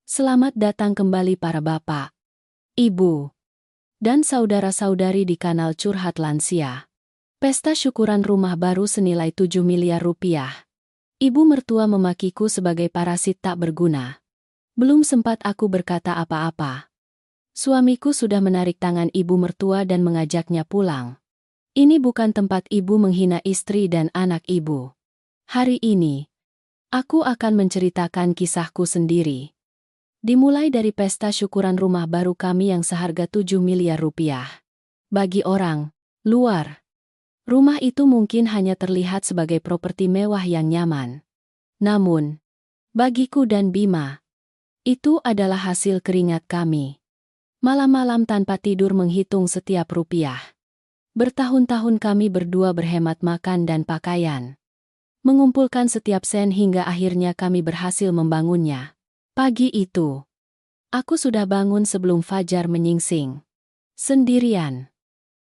Selamat datang kembali para bapak, ibu, dan saudara-saudari di kanal Curhat Lansia. Pesta syukuran rumah baru senilai 7 miliar rupiah. Ibu mertua memakiku sebagai parasit tak berguna. Belum sempat aku berkata apa-apa. Suamiku sudah menarik tangan ibu mertua dan mengajaknya pulang. Ini bukan tempat ibu menghina istri dan anak ibu. Hari ini, aku akan menceritakan kisahku sendiri. Dimulai dari pesta syukuran rumah baru kami yang seharga 7 miliar rupiah. Bagi orang luar, rumah itu mungkin hanya terlihat sebagai properti mewah yang nyaman. Namun, bagiku dan Bima, itu adalah hasil keringat kami. Malam-malam tanpa tidur menghitung setiap rupiah. Bertahun-tahun kami berdua berhemat makan dan pakaian. Mengumpulkan setiap sen hingga akhirnya kami berhasil membangunnya. Pagi itu, aku sudah bangun sebelum fajar menyingsing. Sendirian.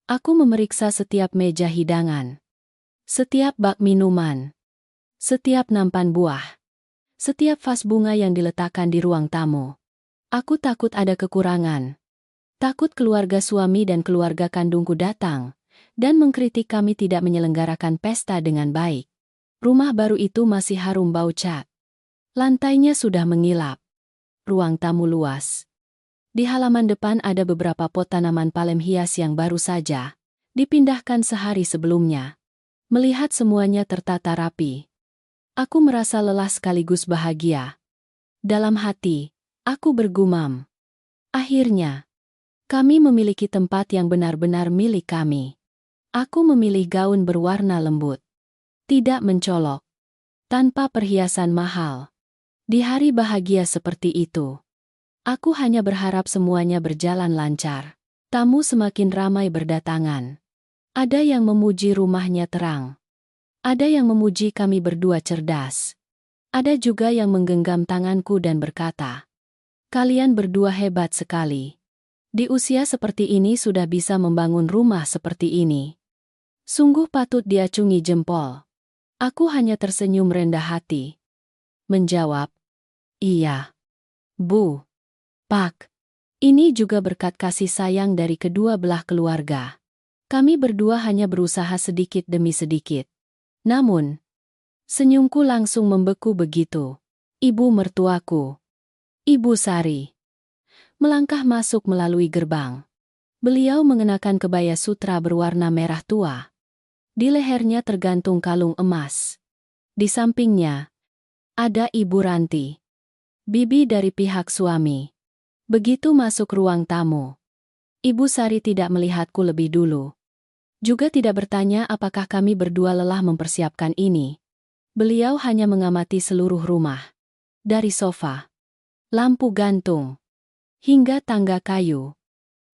Aku memeriksa setiap meja hidangan, setiap bak minuman, setiap nampan buah, setiap vas bunga yang diletakkan di ruang tamu. Aku takut ada kekurangan. Takut keluarga suami dan keluarga kandungku datang dan mengkritik kami tidak menyelenggarakan pesta dengan baik. Rumah baru itu masih harum bau cat. Lantainya sudah mengilap. Ruang tamu luas. Di halaman depan ada beberapa pot tanaman palem hias yang baru saja dipindahkan sehari sebelumnya. Melihat semuanya tertata rapi, aku merasa lelah sekaligus bahagia. Dalam hati, aku bergumam. Akhirnya, kami memiliki tempat yang benar-benar milik kami. Aku memilih gaun berwarna lembut. Tidak mencolok. Tanpa perhiasan mahal. Di hari bahagia seperti itu, aku hanya berharap semuanya berjalan lancar. Tamu semakin ramai berdatangan. Ada yang memuji rumahnya terang. Ada yang memuji kami berdua cerdas. Ada juga yang menggenggam tanganku dan berkata, "Kalian berdua hebat sekali. Di usia seperti ini sudah bisa membangun rumah seperti ini. Sungguh patut diacungi jempol." Aku hanya tersenyum rendah hati. Menjawab, "Iya, Bu. Pak. Ini juga berkat kasih sayang dari kedua belah keluarga. Kami berdua hanya berusaha sedikit demi sedikit." Namun, senyumku langsung membeku begitu ibu mertuaku, Ibu Sari, melangkah masuk melalui gerbang. Beliau mengenakan kebaya sutra berwarna merah tua. Di lehernya tergantung kalung emas. Di sampingnya, ada Ibu Ranti, bibi dari pihak suami. Begitu masuk ruang tamu, Ibu Sari tidak melihatku lebih dulu. Juga tidak bertanya apakah kami berdua lelah mempersiapkan ini. Beliau hanya mengamati seluruh rumah. Dari sofa, lampu gantung, hingga tangga kayu.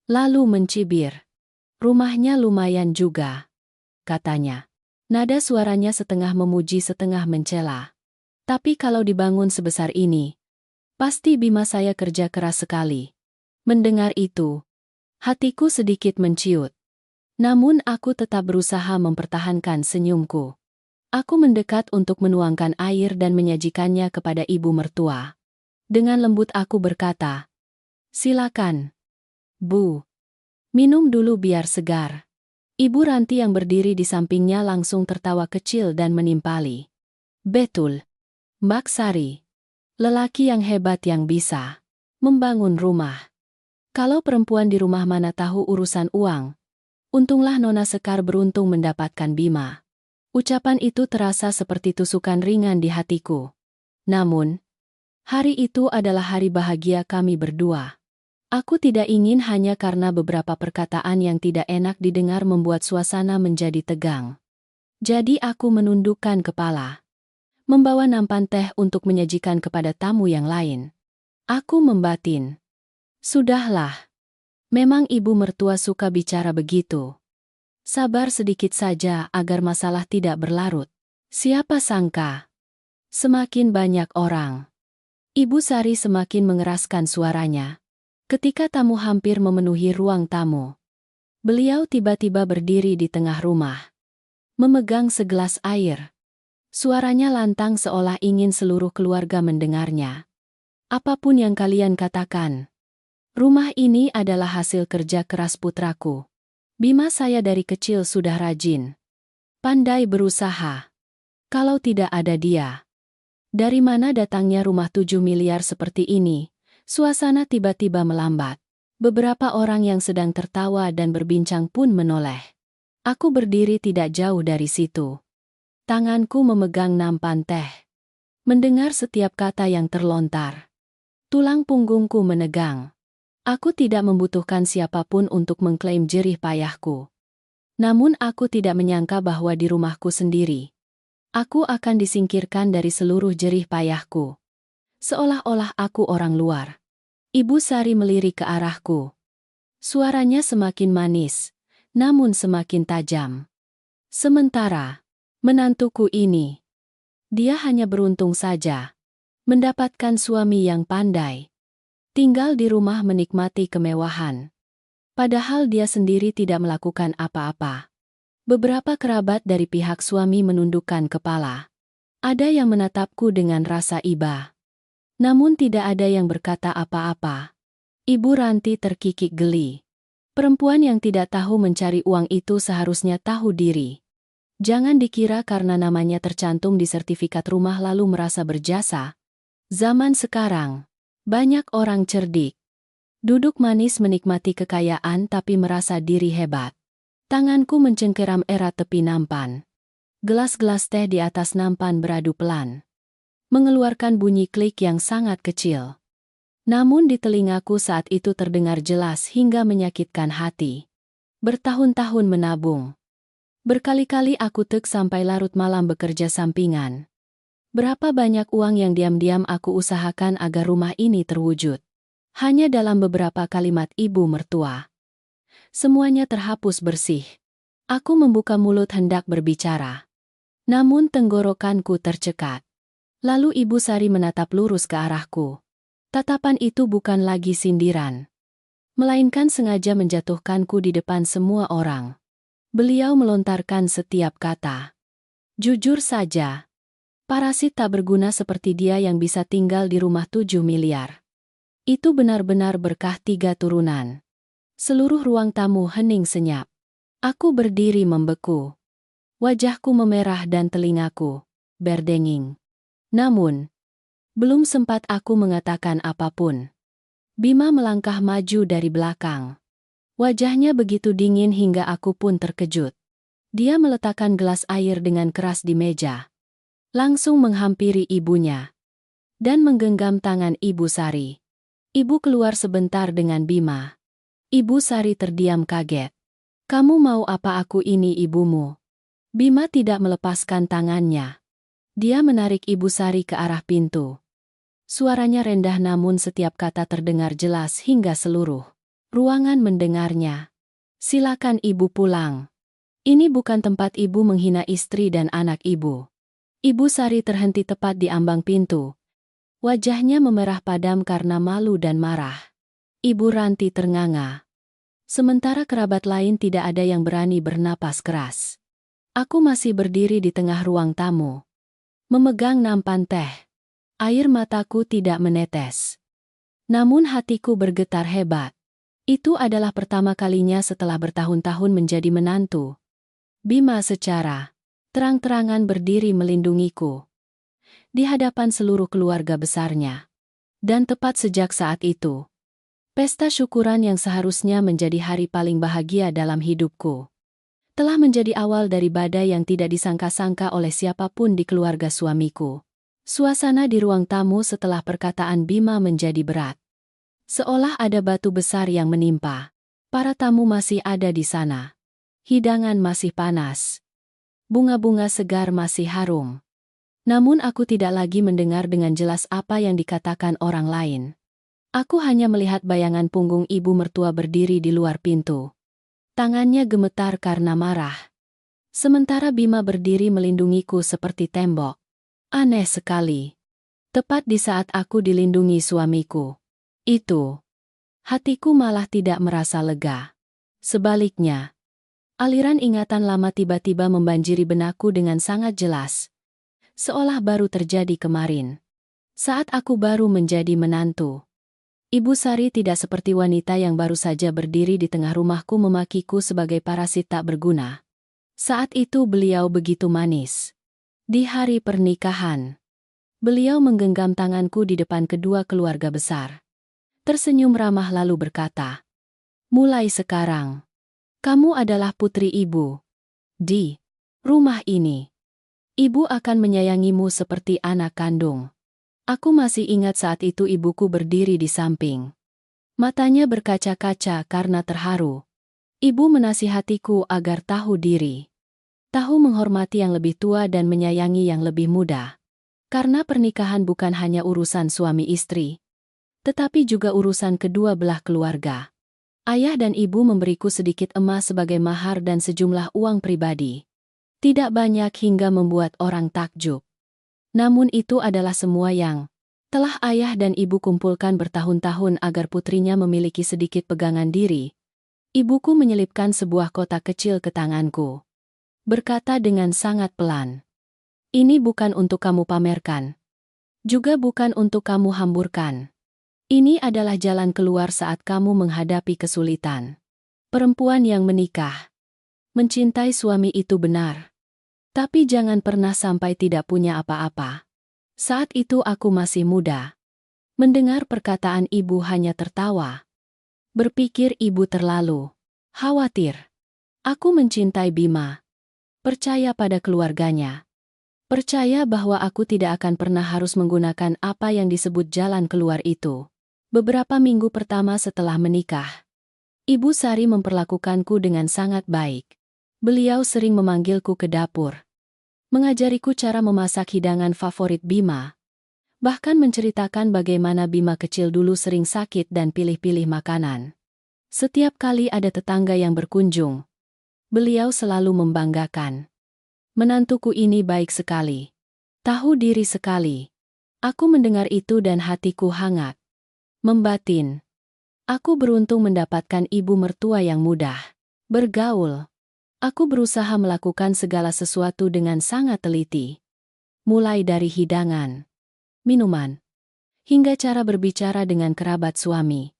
Lalu mencibir. "Rumahnya lumayan juga," katanya. Nada suaranya setengah memuji setengah mencela. "Tapi kalau dibangun sebesar ini, pasti Bima saya kerja keras sekali." Mendengar itu, hatiku sedikit menciut. Namun aku tetap berusaha mempertahankan senyumku. Aku mendekat untuk menuangkan air dan menyajikannya kepada ibu mertua. Dengan lembut aku berkata, "Silakan, Bu. Minum dulu biar segar." Ibu Ranti yang berdiri di sampingnya langsung tertawa kecil dan menimpali. "Betul, Mbak Sari. Lelaki yang hebat yang bisa membangun rumah. Kalau perempuan di rumah mana tahu urusan uang. Untunglah Nona Sekar beruntung mendapatkan Bima." Ucapan itu terasa seperti tusukan ringan di hatiku. Namun, hari itu adalah hari bahagia kami berdua. Aku tidak ingin hanya karena beberapa perkataan yang tidak enak didengar membuat suasana menjadi tegang. Jadi aku menundukkan kepala. Membawa nampan teh untuk menyajikan kepada tamu yang lain. Aku membatin. Sudahlah. Memang ibu mertua suka bicara begitu. Sabar sedikit saja agar masalah tidak berlarut. Siapa sangka, semakin banyak orang. Ibu Sari semakin mengeraskan suaranya. Ketika tamu hampir memenuhi ruang tamu, beliau tiba-tiba berdiri di tengah rumah. Memegang segelas air. Suaranya lantang seolah ingin seluruh keluarga mendengarnya. Apapun yang kalian katakan. Rumah ini adalah hasil kerja keras putraku. Bima saya dari kecil sudah rajin. Pandai berusaha. Kalau tidak ada dia. Dari mana datangnya rumah 7 miliar seperti ini? Suasana tiba-tiba melambat. Beberapa orang yang sedang tertawa dan berbincang pun menoleh. Aku berdiri tidak jauh dari situ. Tanganku memegang nampan teh. Mendengar setiap kata yang terlontar. Tulang punggungku menegang. Aku tidak membutuhkan siapapun untuk mengklaim jerih payahku. Namun aku tidak menyangka bahwa di rumahku sendiri, aku akan disingkirkan dari seluruh jerih payahku. Seolah-olah aku orang luar. Ibu Sari melirik ke arahku. Suaranya semakin manis, namun semakin tajam. Sementara, menantuku ini, dia hanya beruntung saja mendapatkan suami yang pandai. Tinggal di rumah menikmati kemewahan. Padahal dia sendiri tidak melakukan apa-apa. Beberapa kerabat dari pihak suami menundukkan kepala. Ada yang menatapku dengan rasa iba. Namun tidak ada yang berkata apa-apa. Ibu Ranti terkikik geli. Perempuan yang tidak tahu mencari uang itu seharusnya tahu diri. Jangan dikira karena namanya tercantum di sertifikat rumah lalu merasa berjasa. Zaman sekarang, banyak orang cerdik. Duduk manis menikmati kekayaan tapi merasa diri hebat. Tanganku mencengkeram erat tepi nampan. Gelas-gelas teh di atas nampan beradu pelan. Mengeluarkan bunyi klik yang sangat kecil. Namun di telingaku saat itu terdengar jelas hingga menyakitkan hati. Bertahun-tahun menabung. Berkali-kali aku tek sampai larut malam bekerja sampingan. Berapa banyak uang yang diam-diam aku usahakan agar rumah ini terwujud. Hanya dalam beberapa kalimat ibu mertua. Semuanya terhapus bersih. Aku membuka mulut hendak berbicara. Namun tenggorokanku tercekat. Lalu Ibu Sari menatap lurus ke arahku. Tatapan itu bukan lagi sindiran. Melainkan sengaja menjatuhkanku di depan semua orang. Beliau melontarkan setiap kata. Jujur saja. Parasit tak berguna seperti dia yang bisa tinggal di rumah 7 miliar. Itu benar-benar berkah 3 turunan. Seluruh ruang tamu hening senyap. Aku berdiri membeku. Wajahku memerah dan telingaku berdenging. Namun, belum sempat aku mengatakan apapun. Bima melangkah maju dari belakang. Wajahnya begitu dingin hingga aku pun terkejut. Dia meletakkan gelas air dengan keras di meja. Langsung menghampiri ibunya. Dan menggenggam tangan Ibu Sari. Ibu keluar sebentar dengan Bima. Ibu Sari terdiam kaget. Kamu mau apa aku ini ibumu? Bima tidak melepaskan tangannya. Dia menarik Ibu Sari ke arah pintu. Suaranya rendah namun setiap kata terdengar jelas hingga seluruh ruangan mendengarnya. Silakan ibu pulang. Ini bukan tempat ibu menghina istri dan anak ibu. Ibu Sari terhenti tepat di ambang pintu. Wajahnya memerah padam karena malu dan marah. Ibu Ranti ternganga. Sementara kerabat lain tidak ada yang berani bernapas keras. Aku masih berdiri di tengah ruang tamu. Memegang nampan teh. Air mataku tidak menetes. Namun hatiku bergetar hebat. Itu adalah pertama kalinya setelah bertahun-tahun menjadi menantu. Bima secara terang-terangan berdiri melindungiku. Di hadapan seluruh keluarga besarnya. Dan tepat sejak saat itu, pesta syukuran yang seharusnya menjadi hari paling bahagia dalam hidupku, telah menjadi awal dari badai yang tidak disangka-sangka oleh siapapun di keluarga suamiku. Suasana di ruang tamu setelah perkataan Bima menjadi berat. Seolah ada batu besar yang menimpa. Para tamu masih ada di sana. Hidangan masih panas. Bunga-bunga segar masih harum. Namun aku tidak lagi mendengar dengan jelas apa yang dikatakan orang lain. Aku hanya melihat bayangan punggung ibu mertua berdiri di luar pintu. Tangannya gemetar karena marah. Sementara Bima berdiri melindungiku seperti tembok. Aneh sekali. Tepat di saat aku dilindungi suamiku. Itu. Hatiku malah tidak merasa lega. Sebaliknya, aliran ingatan lama tiba-tiba membanjiri benakku dengan sangat jelas. Seolah baru terjadi kemarin. Saat aku baru menjadi menantu, Ibu Sari tidak seperti wanita yang baru saja berdiri di tengah rumahku memakiku sebagai parasit tak berguna. Saat itu beliau begitu manis. Di hari pernikahan, beliau menggenggam tanganku di depan kedua keluarga besar. Tersenyum ramah lalu berkata, "Mulai sekarang, kamu adalah putri ibu. Di rumah ini, ibu akan menyayangimu seperti anak kandung." Aku masih ingat saat itu ibuku berdiri di samping. Matanya berkaca-kaca karena terharu. Ibu menasihatiku agar tahu diri. Tahu menghormati yang lebih tua dan menyayangi yang lebih muda. Karena pernikahan bukan hanya urusan suami istri, tetapi juga urusan kedua belah keluarga. Ayah dan ibu memberiku sedikit emas sebagai mahar dan sejumlah uang pribadi. Tidak banyak hingga membuat orang takjub. Namun itu adalah semua yang telah ayah dan ibu kumpulkan bertahun-tahun agar putrinya memiliki sedikit pegangan diri. Ibuku menyelipkan sebuah kotak kecil ke tanganku. Berkata dengan sangat pelan, "Ini bukan untuk kamu pamerkan. Juga bukan untuk kamu hamburkan. Ini adalah jalan keluar saat kamu menghadapi kesulitan." Perempuan yang menikah, mencintai suami itu benar. Tapi jangan pernah sampai tidak punya apa-apa. Saat itu aku masih muda. Mendengar perkataan ibu hanya tertawa. Berpikir ibu terlalu khawatir. Aku mencintai Bima. Percaya pada keluarganya. Percaya bahwa aku tidak akan pernah harus menggunakan apa yang disebut jalan keluar itu. Beberapa minggu pertama setelah menikah, Ibu Sari memperlakukanku dengan sangat baik. Beliau sering memanggilku ke dapur, mengajariku cara memasak hidangan favorit Bima. Bahkan menceritakan bagaimana Bima kecil dulu sering sakit dan pilih-pilih makanan. Setiap kali ada tetangga yang berkunjung, beliau selalu membanggakan. "Menantuku ini baik sekali. Tahu diri sekali." Aku mendengar itu dan hatiku hangat. Membatin. Aku beruntung mendapatkan ibu mertua yang mudah bergaul. Aku berusaha melakukan segala sesuatu dengan sangat teliti. Mulai dari hidangan, minuman, hingga cara berbicara dengan kerabat suami.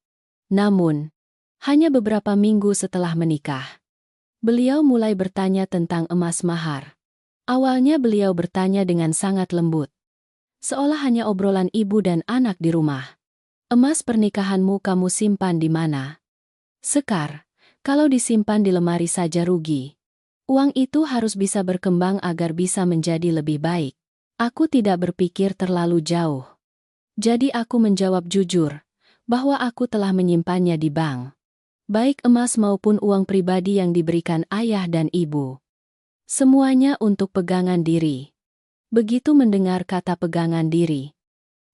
Namun, hanya beberapa minggu setelah menikah, beliau mulai bertanya tentang emas mahar. Awalnya beliau bertanya dengan sangat lembut, seolah hanya obrolan ibu dan anak di rumah. "Emas pernikahanmu kamu simpan di mana?" "Sekar, kalau disimpan di lemari saja rugi. Uang itu harus bisa berkembang agar bisa menjadi lebih baik." Aku tidak berpikir terlalu jauh. Jadi aku menjawab jujur, bahwa aku telah menyimpannya di bank. Baik emas maupun uang pribadi yang diberikan ayah dan ibu. Semuanya untuk pegangan diri. Begitu mendengar kata pegangan diri,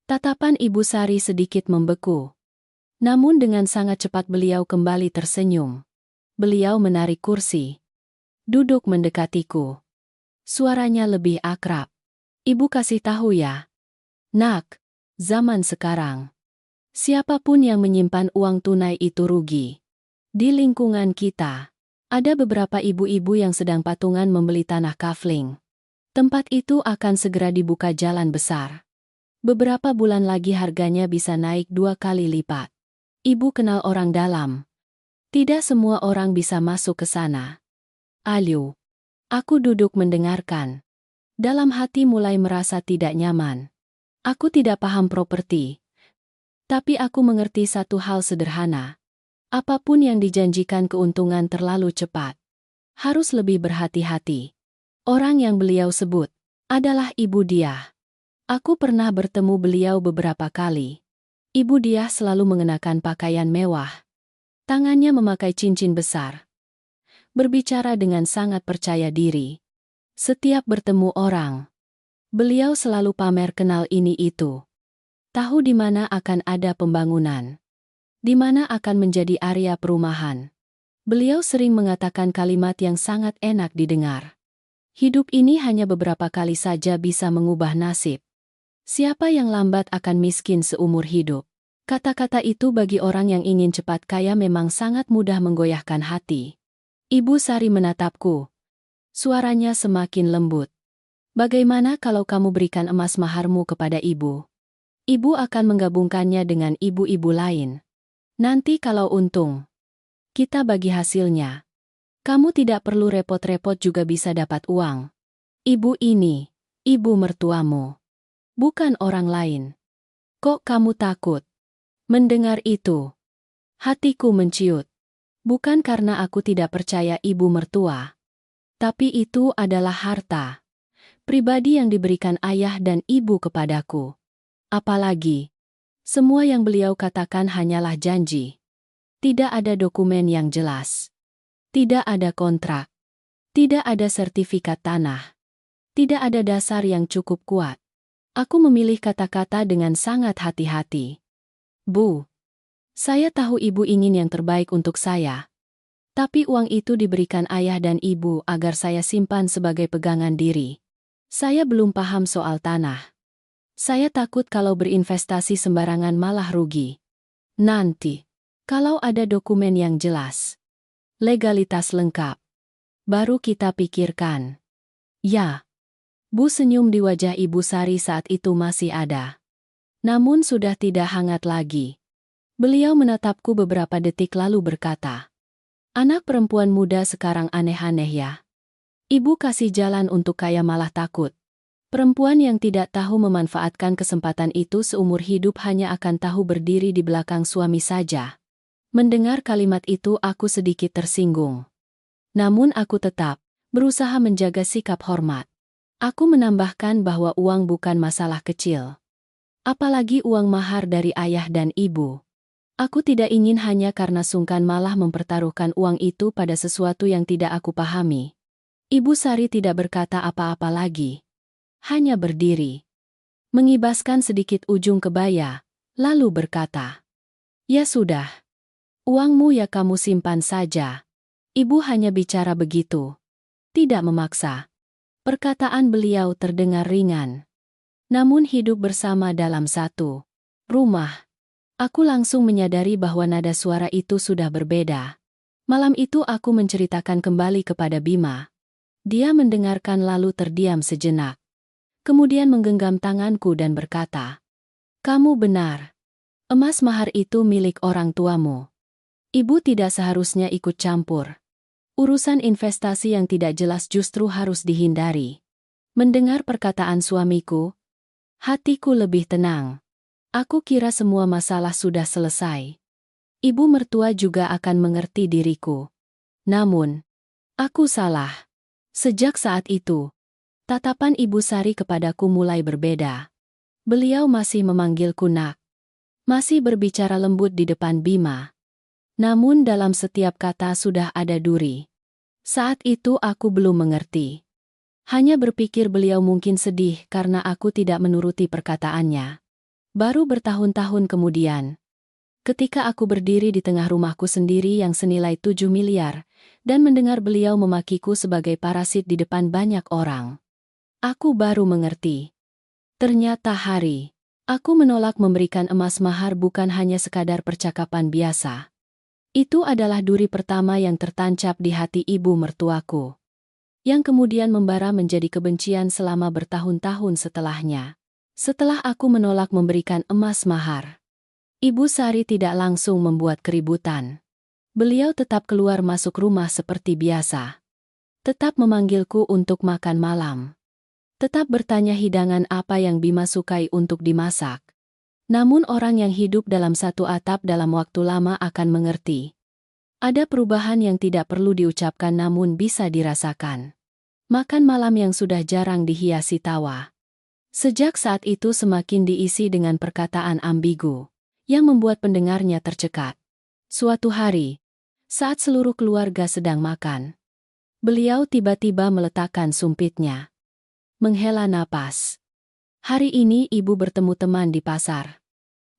tatapan Ibu Sari sedikit membeku. Namun dengan sangat cepat beliau kembali tersenyum. Beliau menarik kursi, duduk mendekatiku. Suaranya lebih akrab. "Ibu kasih tahu ya, Nak, zaman sekarang, siapapun yang menyimpan uang tunai itu rugi. Di lingkungan kita, ada beberapa ibu-ibu yang sedang patungan membeli tanah kafling. Tempat itu akan segera dibuka jalan besar. Beberapa bulan lagi harganya bisa naik 2 kali lipat. Ibu kenal orang dalam. Tidak semua orang bisa masuk ke sana." "Alu." Aku duduk mendengarkan. Dalam hati mulai merasa tidak nyaman. Aku tidak paham properti. Tapi aku mengerti satu hal sederhana. Apapun yang dijanjikan keuntungan terlalu cepat, harus lebih berhati-hati. Orang yang beliau sebut adalah Ibu Diah. Aku pernah bertemu beliau beberapa kali. Ibu Diah selalu mengenakan pakaian mewah. Tangannya memakai cincin besar. Berbicara dengan sangat percaya diri. Setiap bertemu orang, beliau selalu pamer kenal ini itu. Tahu di mana akan ada pembangunan. Di mana akan menjadi area perumahan. Beliau sering mengatakan kalimat yang sangat enak didengar. "Hidup ini hanya beberapa kali saja bisa mengubah nasib. Siapa yang lambat akan miskin seumur hidup." Kata-kata itu bagi orang yang ingin cepat kaya memang sangat mudah menggoyahkan hati. Ibu Sari menatapku. Suaranya semakin lembut. "Bagaimana kalau kamu berikan emas maharmu kepada ibu? Ibu akan menggabungkannya dengan ibu-ibu lain. Nanti kalau untung, kita bagi hasilnya. Kamu tidak perlu repot-repot juga bisa dapat uang. Ibu ini, ibu mertuamu, bukan orang lain. Kok kamu takut? Mendengar itu, hatiku menciut. Bukan karena aku tidak percaya ibu mertua. Tapi itu adalah harta pribadi yang diberikan ayah dan ibu kepadaku. Apalagi, semua yang beliau katakan hanyalah janji. Tidak ada dokumen yang jelas. Tidak ada kontrak. Tidak ada sertifikat tanah. Tidak ada dasar yang cukup kuat. Aku memilih kata-kata dengan sangat hati-hati. Bu, saya tahu ibu ingin yang terbaik untuk saya. Tapi uang itu diberikan ayah dan ibu agar saya simpan sebagai pegangan diri. Saya belum paham soal tanah. Saya takut kalau berinvestasi sembarangan malah rugi. Nanti, kalau ada dokumen yang jelas, legalitas lengkap, baru kita pikirkan. Ya, Bu senyum di wajah Ibu Sari saat itu masih ada. Namun sudah tidak hangat lagi. Beliau menatapku beberapa detik lalu berkata, "Anak perempuan muda sekarang aneh-aneh ya. Ibu kasih jalan untuk kaya malah takut. Perempuan yang tidak tahu memanfaatkan kesempatan itu seumur hidup hanya akan tahu berdiri di belakang suami saja." Mendengar kalimat itu aku sedikit tersinggung. Namun aku tetap berusaha menjaga sikap hormat. Aku menambahkan bahwa uang bukan masalah kecil. Apalagi uang mahar dari ayah dan ibu. Aku tidak ingin hanya karena sungkan malah mempertaruhkan uang itu pada sesuatu yang tidak aku pahami. Ibu Sari tidak berkata apa-apa lagi. Hanya berdiri. Mengibaskan sedikit ujung kebaya, lalu berkata, "Ya sudah. Uangmu ya kamu simpan saja." Ibu hanya bicara begitu. Tidak memaksa. Perkataan beliau terdengar ringan. Namun hidup bersama dalam satu rumah. Aku langsung menyadari bahwa nada suara itu sudah berbeda. Malam itu aku menceritakan kembali kepada Bima. Dia mendengarkan lalu terdiam sejenak. Kemudian menggenggam tanganku dan berkata, "Kamu benar. Emas mahar itu milik orang tuamu. Ibu tidak seharusnya ikut campur. Urusan investasi yang tidak jelas justru harus dihindari." Mendengar perkataan suamiku, hatiku lebih tenang. Aku kira semua masalah sudah selesai. Ibu mertua juga akan mengerti diriku. Namun, aku salah. Sejak saat itu, tatapan Ibu Sari kepadaku mulai berbeda. Beliau masih memanggilku nak. Masih berbicara lembut di depan Bima. Namun dalam setiap kata sudah ada duri. Saat itu aku belum mengerti. Hanya berpikir beliau mungkin sedih karena aku tidak menuruti perkataannya. Baru bertahun-tahun kemudian, ketika aku berdiri di tengah rumahku sendiri yang senilai 7 miliar, dan mendengar beliau memakiku sebagai parasit di depan banyak orang, aku baru mengerti. Ternyata aku menolak memberikan emas mahar bukan hanya sekadar percakapan biasa. Itu adalah duri pertama yang tertancap di hati ibu mertuaku, yang kemudian membara menjadi kebencian selama bertahun-tahun setelahnya. Setelah aku menolak memberikan emas mahar, Ibu Sari tidak langsung membuat keributan. Beliau tetap keluar masuk rumah seperti biasa. Tetap memanggilku untuk makan malam. Tetap bertanya hidangan apa yang Bima sukai untuk dimasak. Namun orang yang hidup dalam satu atap dalam waktu lama akan mengerti. Ada perubahan yang tidak perlu diucapkan namun bisa dirasakan. Makan malam yang sudah jarang dihiasi tawa. Sejak saat itu semakin diisi dengan perkataan ambigu, yang membuat pendengarnya tercekat. Suatu hari, saat seluruh keluarga sedang makan, beliau tiba-tiba meletakkan sumpitnya. Menghela napas. Hari ini ibu bertemu teman di pasar.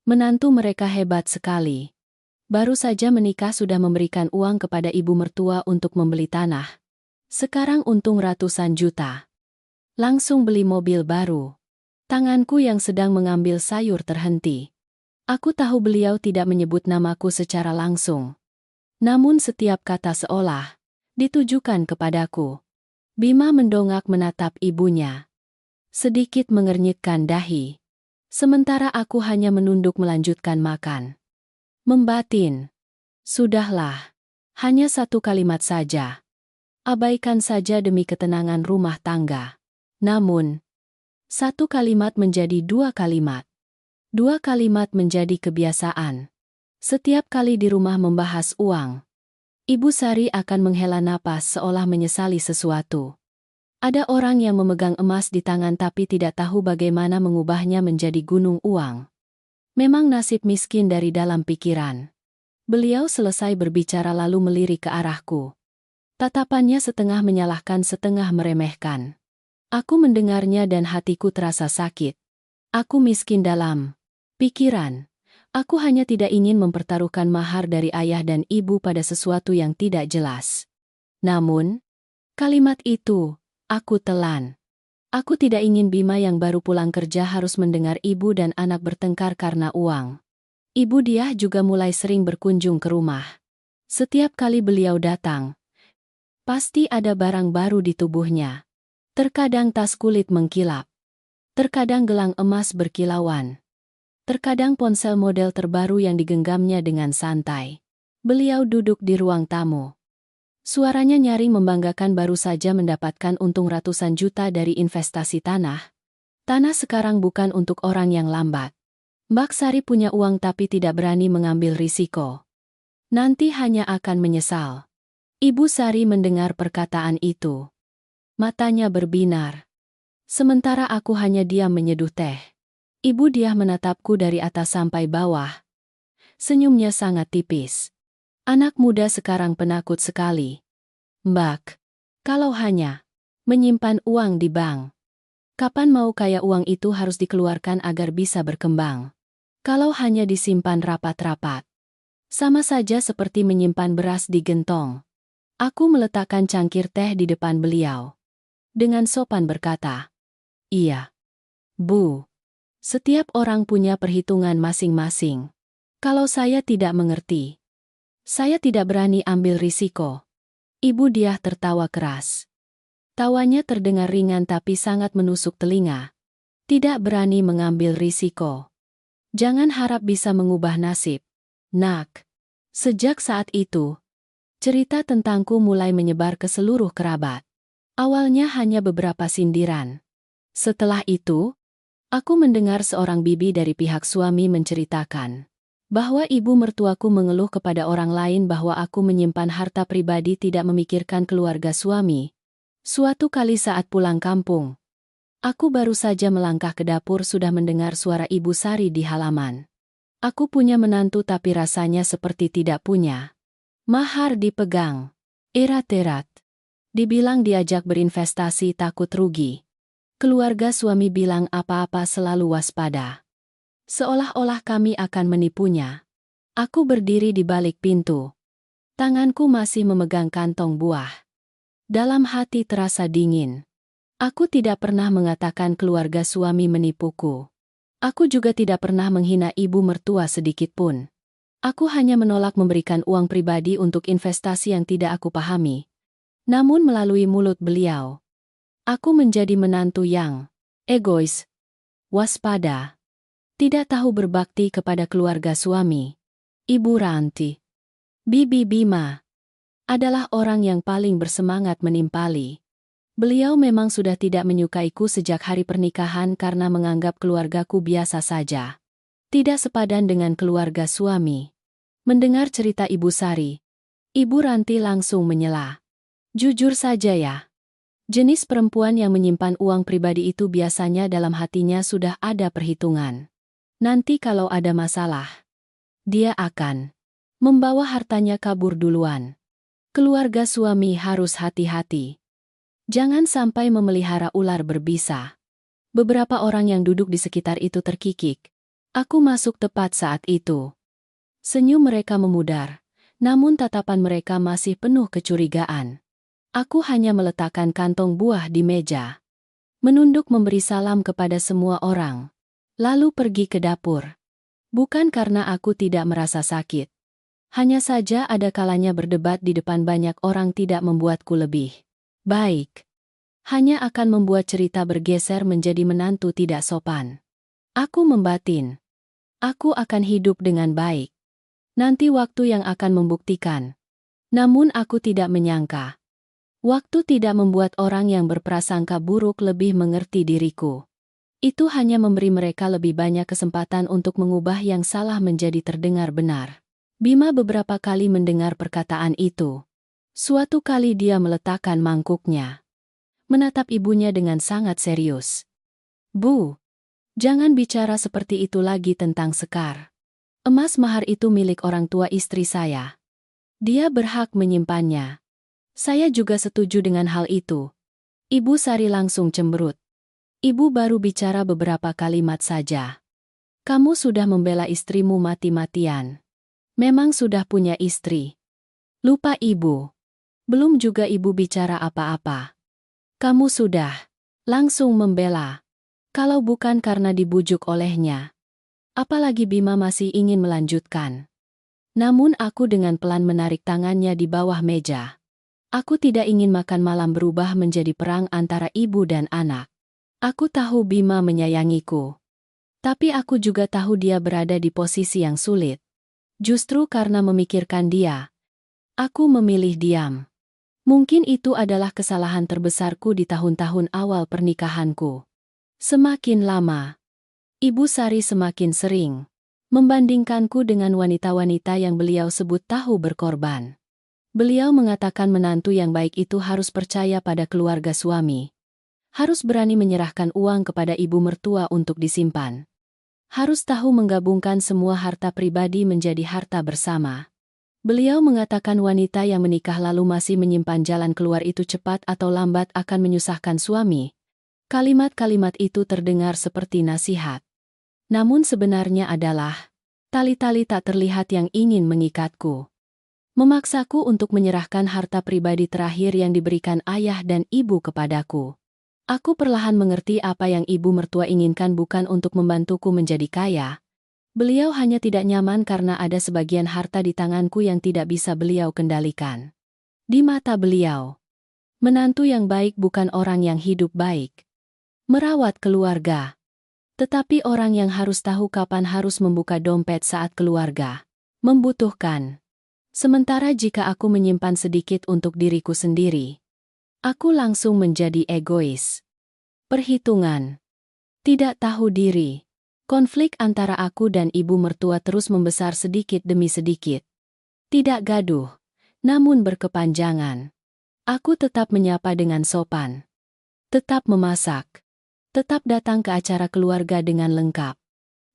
Menantu mereka hebat sekali. Baru saja menikah sudah memberikan uang kepada ibu mertua untuk membeli tanah. Sekarang untung ratusan juta. Langsung beli mobil baru. Tanganku yang sedang mengambil sayur terhenti. Aku tahu beliau tidak menyebut namaku secara langsung. Namun setiap kata seolah ditujukan kepadaku. Bima mendongak menatap ibunya. Sedikit mengernyitkan dahi. Sementara aku hanya menunduk melanjutkan makan. Membatin. Sudahlah. Hanya satu kalimat saja. Abaikan saja demi ketenangan rumah tangga. Namun, satu kalimat menjadi dua kalimat. Dua kalimat menjadi kebiasaan. Setiap kali di rumah membahas uang, Ibu Sari akan menghela napas seolah menyesali sesuatu. Ada orang yang memegang emas di tangan tapi tidak tahu bagaimana mengubahnya menjadi gunung uang. Memang nasib miskin dari dalam pikiran. Beliau selesai berbicara lalu melirik ke arahku. Tatapannya setengah menyalahkan setengah meremehkan. Aku mendengarnya dan hatiku terasa sakit. Aku miskin dalam pikiran. Aku hanya tidak ingin mempertaruhkan mahar dari ayah dan ibu pada sesuatu yang tidak jelas. Namun, kalimat itu, aku telan. Aku tidak ingin Bima yang baru pulang kerja harus mendengar ibu dan anak bertengkar karena uang. Ibu dia juga mulai sering berkunjung ke rumah. Setiap kali beliau datang, pasti ada barang baru di tubuhnya. Terkadang tas kulit mengkilap. Terkadang gelang emas berkilauan. Terkadang ponsel model terbaru yang digenggamnya dengan santai. Beliau duduk di ruang tamu. Suaranya nyaring membanggakan baru saja mendapatkan untung ratusan juta dari investasi tanah. Tanah sekarang bukan untuk orang yang lambat. Mbak Sari punya uang tapi tidak berani mengambil risiko. Nanti hanya akan menyesal. Ibu Sari mendengar perkataan itu. Matanya berbinar. Sementara aku hanya diam menyeduh teh. Ibu dia menatapku dari atas sampai bawah. Senyumnya sangat tipis. Anak muda sekarang penakut sekali. Mbak, kalau hanya menyimpan uang di bank, kapan mau kaya uang itu harus dikeluarkan agar bisa berkembang? Kalau hanya disimpan rapat-rapat, sama saja seperti menyimpan beras di gentong. Aku meletakkan cangkir teh di depan beliau. Dengan sopan berkata, "Iya, Bu. Setiap orang punya perhitungan masing-masing. Kalau saya tidak mengerti, saya tidak berani ambil risiko." Ibu dia tertawa keras. Tawanya terdengar ringan tapi sangat menusuk telinga. Tidak berani mengambil risiko. Jangan harap bisa mengubah nasib, Nak. Sejak saat itu, cerita tentangku mulai menyebar ke seluruh kerabat. Awalnya hanya beberapa sindiran. Setelah itu, aku mendengar seorang bibi dari pihak suami menceritakan bahwa ibu mertuaku mengeluh kepada orang lain bahwa aku menyimpan harta pribadi tidak memikirkan keluarga suami. Suatu kali saat pulang kampung, aku baru saja melangkah ke dapur sudah mendengar suara Ibu Sari di halaman. Aku punya menantu tapi rasanya seperti tidak punya. Mahar dipegang. Erat-erat. Dibilang diajak berinvestasi takut rugi. Keluarga suami bilang apa-apa selalu waspada. Seolah-olah kami akan menipunya. Aku berdiri di balik pintu. Tanganku masih memegang kantong buah. Dalam hati terasa dingin. Aku tidak pernah mengatakan keluarga suami menipuku. Aku juga tidak pernah menghina ibu mertua sedikit pun. Aku hanya menolak memberikan uang pribadi untuk investasi yang tidak aku pahami. Namun melalui mulut beliau, aku menjadi menantu yang egois, waspada, tidak tahu berbakti kepada keluarga suami. Ibu Ranti, Bibi Bima, adalah orang yang paling bersemangat menimpali. Beliau memang sudah tidak menyukaiku sejak hari pernikahan karena menganggap keluargaku biasa saja. Tidak sepadan dengan keluarga suami. Mendengar cerita Ibu Sari, Ibu Ranti langsung menyela. Jujur saja ya. Jenis perempuan yang menyimpan uang pribadi itu biasanya dalam hatinya sudah ada perhitungan. Nanti kalau ada masalah, dia akan membawa hartanya kabur duluan. Keluarga suami harus hati-hati. Jangan sampai memelihara ular berbisa. Beberapa orang yang duduk di sekitar itu terkikik. Aku masuk tepat saat itu. Senyum mereka memudar, namun tatapan mereka masih penuh kecurigaan. Aku hanya meletakkan kantong buah di meja. Menunduk memberi salam kepada semua orang. Lalu pergi ke dapur. Bukan karena aku tidak merasa sakit. Hanya saja ada kalanya berdebat di depan banyak orang tidak membuatku lebih baik. Hanya akan membuat cerita bergeser menjadi menantu tidak sopan. Aku membatin. Aku akan hidup dengan baik. Nanti waktu yang akan membuktikan. Namun aku tidak menyangka. Waktu tidak membuat orang yang berprasangka buruk lebih mengerti diriku. Itu hanya memberi mereka lebih banyak kesempatan untuk mengubah yang salah menjadi terdengar benar. Bima beberapa kali mendengar perkataan itu. Suatu kali dia meletakkan mangkuknya. Menatap ibunya dengan sangat serius. Bu, jangan bicara seperti itu lagi tentang Sekar. Emas mahar itu milik orang tua istri saya. Dia berhak menyimpannya. Saya juga setuju dengan hal itu. Ibu Sari langsung cemberut. Ibu baru bicara beberapa kalimat saja. Kamu sudah membela istrimu mati-matian. Memang sudah punya istri. Lupa ibu. Belum juga ibu bicara apa-apa. Kamu sudah langsung membela. Kalau bukan karena dibujuk olehnya. Apalagi Bima masih ingin melanjutkan. Namun aku dengan pelan menarik tangannya di bawah meja. Aku tidak ingin makan malam berubah menjadi perang antara ibu dan anak. Aku tahu Bima menyayangiku. Tapi aku juga tahu dia berada di posisi yang sulit. Justru karena memikirkan dia, aku memilih diam. Mungkin itu adalah kesalahan terbesarku di tahun-tahun awal pernikahanku. Semakin lama, Ibu Sari semakin sering membandingkanku dengan wanita-wanita yang beliau sebut tahu berkorban. Beliau mengatakan menantu yang baik itu harus percaya pada keluarga suami. Harus berani menyerahkan uang kepada ibu mertua untuk disimpan. Harus tahu menggabungkan semua harta pribadi menjadi harta bersama. Beliau mengatakan wanita yang menikah lalu masih menyimpan jalan keluar itu cepat atau lambat akan menyusahkan suami. Kalimat-kalimat itu terdengar seperti nasihat. Namun sebenarnya adalah tali-tali tak terlihat yang ingin mengikatku. Memaksaku untuk menyerahkan harta pribadi terakhir yang diberikan ayah dan ibu kepadaku. Aku perlahan mengerti apa yang ibu mertua inginkan bukan untuk membantuku menjadi kaya. Beliau hanya tidak nyaman karena ada sebagian harta di tanganku yang tidak bisa beliau kendalikan. Di mata beliau, menantu yang baik bukan orang yang hidup baik. Merawat keluarga. Tetapi orang yang harus tahu kapan harus membuka dompet saat keluarga membutuhkan. Sementara jika aku menyimpan sedikit untuk diriku sendiri, aku langsung menjadi egois. Perhitungan. Tidak tahu diri. Konflik antara aku dan ibu mertua terus membesar sedikit demi sedikit. Tidak gaduh, namun berkepanjangan. Aku tetap menyapa dengan sopan. Tetap memasak. Tetap datang ke acara keluarga dengan lengkap.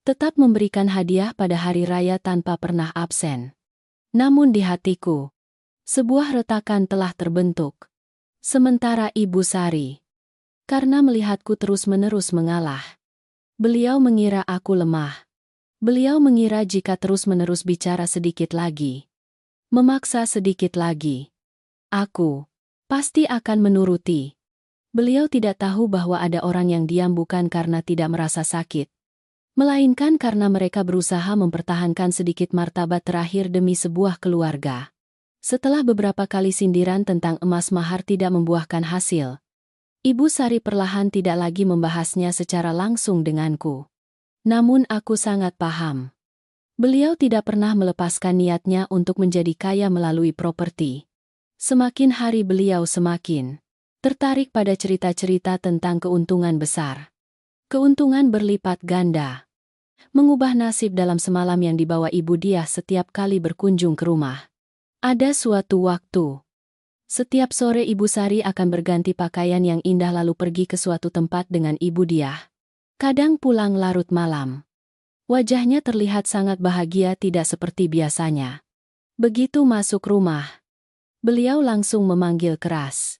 Tetap memberikan hadiah pada hari raya tanpa pernah absen. Namun di hatiku, sebuah retakan telah terbentuk. Sementara Ibu Sari, karena melihatku terus-menerus mengalah, beliau mengira aku lemah. Beliau mengira jika terus-menerus bicara sedikit lagi, memaksa sedikit lagi, aku pasti akan menuruti. Beliau tidak tahu bahwa ada orang yang diam bukan karena tidak merasa sakit, melainkan karena mereka berusaha mempertahankan sedikit martabat terakhir demi sebuah keluarga. Setelah beberapa kali sindiran tentang emas mahar tidak membuahkan hasil, Ibu Sari perlahan tidak lagi membahasnya secara langsung denganku. Namun aku sangat paham. Beliau tidak pernah melepaskan niatnya untuk menjadi kaya melalui properti. Semakin hari beliau semakin tertarik pada cerita-cerita tentang keuntungan besar. Keuntungan berlipat ganda. Mengubah nasib dalam semalam yang dibawa Ibu Diah setiap kali berkunjung ke rumah. Ada suatu waktu, setiap sore Ibu Sari akan berganti pakaian yang indah lalu pergi ke suatu tempat dengan Ibu Diah. Kadang pulang larut malam. Wajahnya terlihat sangat bahagia tidak seperti biasanya. Begitu masuk rumah, beliau langsung memanggil keras.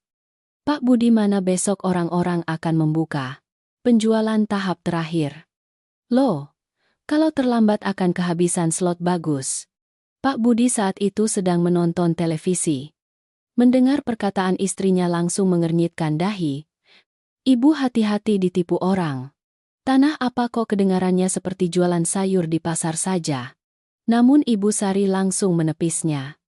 Pak Budi, mana besok orang-orang akan membuka penjualan tahap terakhir. Loh, kalau terlambat akan kehabisan slot bagus. Pak Budi saat itu sedang menonton televisi. Mendengar perkataan istrinya langsung mengernyitkan dahi. Ibu, hati-hati ditipu orang. Tanah apa kok kedengarannya seperti jualan sayur di pasar saja. Namun Ibu Sari langsung menepisnya.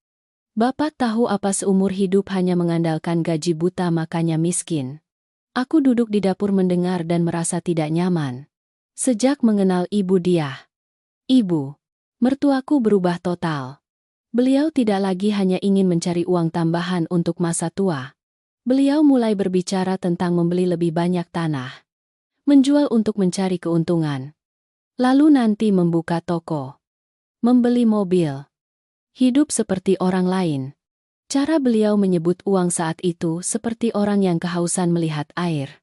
Bapak tahu apa seumur hidup hanya mengandalkan gaji buta makanya miskin. Aku duduk di dapur mendengar dan merasa tidak nyaman. Sejak mengenal Ibu Diah, Ibu mertuaku berubah total. Beliau tidak lagi hanya ingin mencari uang tambahan untuk masa tua. Beliau mulai berbicara tentang membeli lebih banyak tanah, menjual untuk mencari keuntungan, lalu nanti membuka toko, membeli mobil, hidup seperti orang lain. Cara beliau menyebut uang saat itu seperti orang yang kehausan melihat air.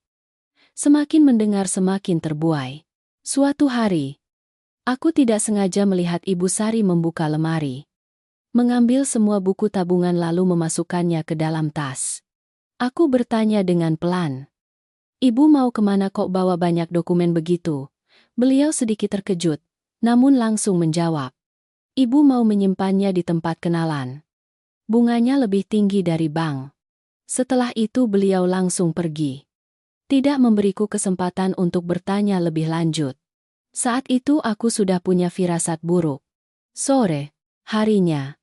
Semakin mendengar semakin terbuai. Suatu hari, aku tidak sengaja melihat Ibu Sari membuka lemari, mengambil semua buku tabungan lalu memasukkannya ke dalam tas. Aku bertanya dengan pelan, "Ibu mau kemana kok bawa banyak dokumen begitu?" Beliau sedikit terkejut, namun langsung menjawab, "Ibu mau menyimpannya di tempat kenalan. Bunganya lebih tinggi dari bank." Setelah itu beliau langsung pergi. Tidak memberiku kesempatan untuk bertanya lebih lanjut. Saat itu aku sudah punya firasat buruk. Sore harinya,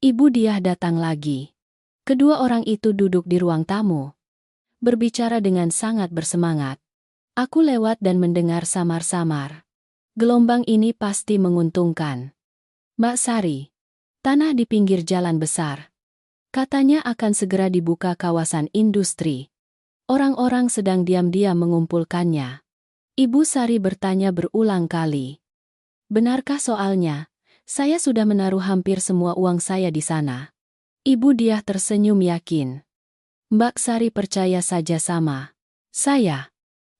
Ibu Diah datang lagi. Kedua orang itu duduk di ruang tamu, berbicara dengan sangat bersemangat. Aku lewat dan mendengar samar-samar. Gelombang ini pasti menguntungkan. "Mbak Sari, tanah di pinggir jalan besar. Katanya akan segera dibuka kawasan industri. Orang-orang sedang diam-diam mengumpulkannya." Ibu Sari bertanya berulang kali. "Benarkah soalnya? Saya sudah menaruh hampir semua uang saya di sana." Ibu Diah tersenyum yakin. "Mbak Sari percaya saja sama saya.